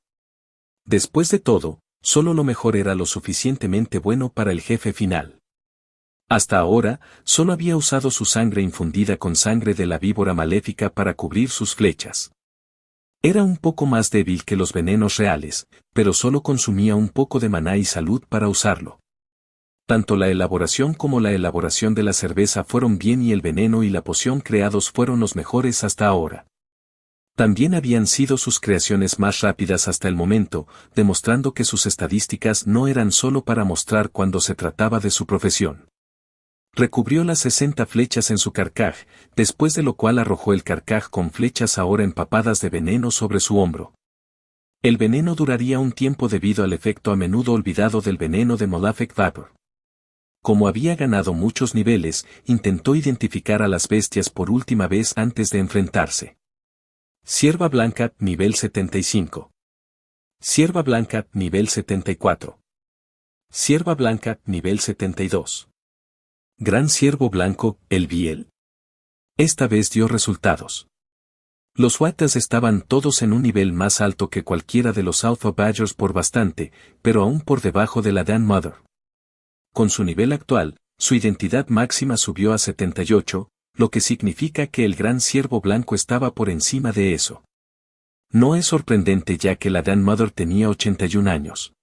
Después de todo, solo lo mejor era lo suficientemente bueno para el jefe final. Hasta ahora, solo había usado su sangre infundida con sangre de la víbora maléfica para cubrir sus flechas. Era un poco más débil que los venenos reales, pero solo consumía un poco de maná y salud para usarlo. Tanto la elaboración como la elaboración de la cerveza fueron bien y el veneno y la poción creados fueron los mejores hasta ahora. También habían sido sus creaciones más rápidas hasta el momento, demostrando que sus estadísticas no eran solo para mostrar cuando se trataba de su profesión. Recubrió las 60 flechas en su carcaj, después de lo cual arrojó el carcaj con flechas ahora empapadas de veneno sobre su hombro. El veneno duraría un tiempo debido al efecto a menudo olvidado del veneno de Malefic Vapor. Como había ganado muchos niveles, intentó identificar a las bestias por última vez antes de enfrentarse. Cierva Blanca, nivel 75. Cierva Blanca, nivel 74. Cierva Blanca, nivel 72. Gran Ciervo Blanco, el Biel. Esta vez dio resultados. Los Watas estaban todos en un nivel más alto que cualquiera de los Alpha Badgers por bastante, pero aún por debajo de la Dan Mother. Con su nivel actual, su identidad máxima subió a 78, lo que significa que el Gran Ciervo Blanco estaba por encima de eso. No es sorprendente ya que la Dan Mother tenía 81 años.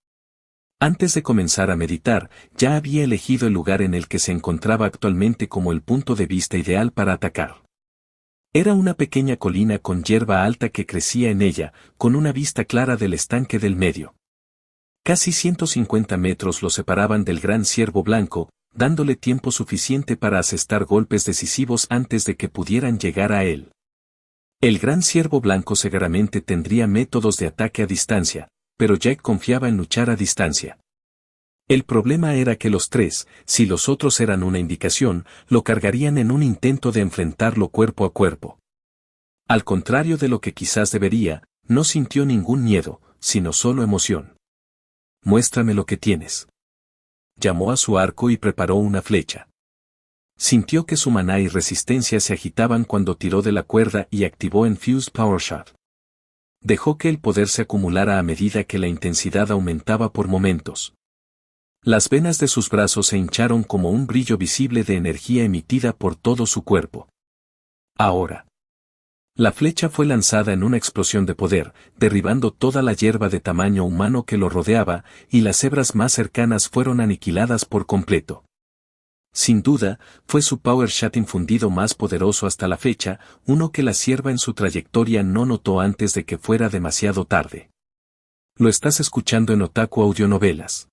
Antes de comenzar a meditar, ya había elegido el lugar en el que se encontraba actualmente como el punto de vista ideal para atacar. Era una pequeña colina con hierba alta que crecía en ella, con una vista clara del estanque del medio. Casi 150 metros lo separaban del Gran Ciervo Blanco, dándole tiempo suficiente para asestar golpes decisivos antes de que pudieran llegar a él. El Gran Ciervo Blanco seguramente tendría métodos de ataque a distancia, pero Jack confiaba en luchar a distancia. El problema era que los tres, si los otros eran una indicación, lo cargarían en un intento de enfrentarlo cuerpo a cuerpo. Al contrario de lo que quizás debería, no sintió ningún miedo, sino solo emoción. «Muéstrame lo que tienes». Llamó a su arco y preparó una flecha. Sintió que su maná y resistencia se agitaban cuando tiró de la cuerda y activó Infused Power Shot. Dejó que el poder se acumulara a medida que la intensidad aumentaba por momentos. Las venas de sus brazos se hincharon como un brillo visible de energía emitida por todo su cuerpo. Ahora. La flecha fue lanzada en una explosión de poder, derribando toda la hierba de tamaño humano que lo rodeaba, y las hebras más cercanas fueron aniquiladas por completo. Sin duda, fue su Power Shot infundido más poderoso hasta la fecha, uno que la cierva en su trayectoria no notó antes de que fuera demasiado tarde. Lo estás escuchando en Otaku Audionovelas.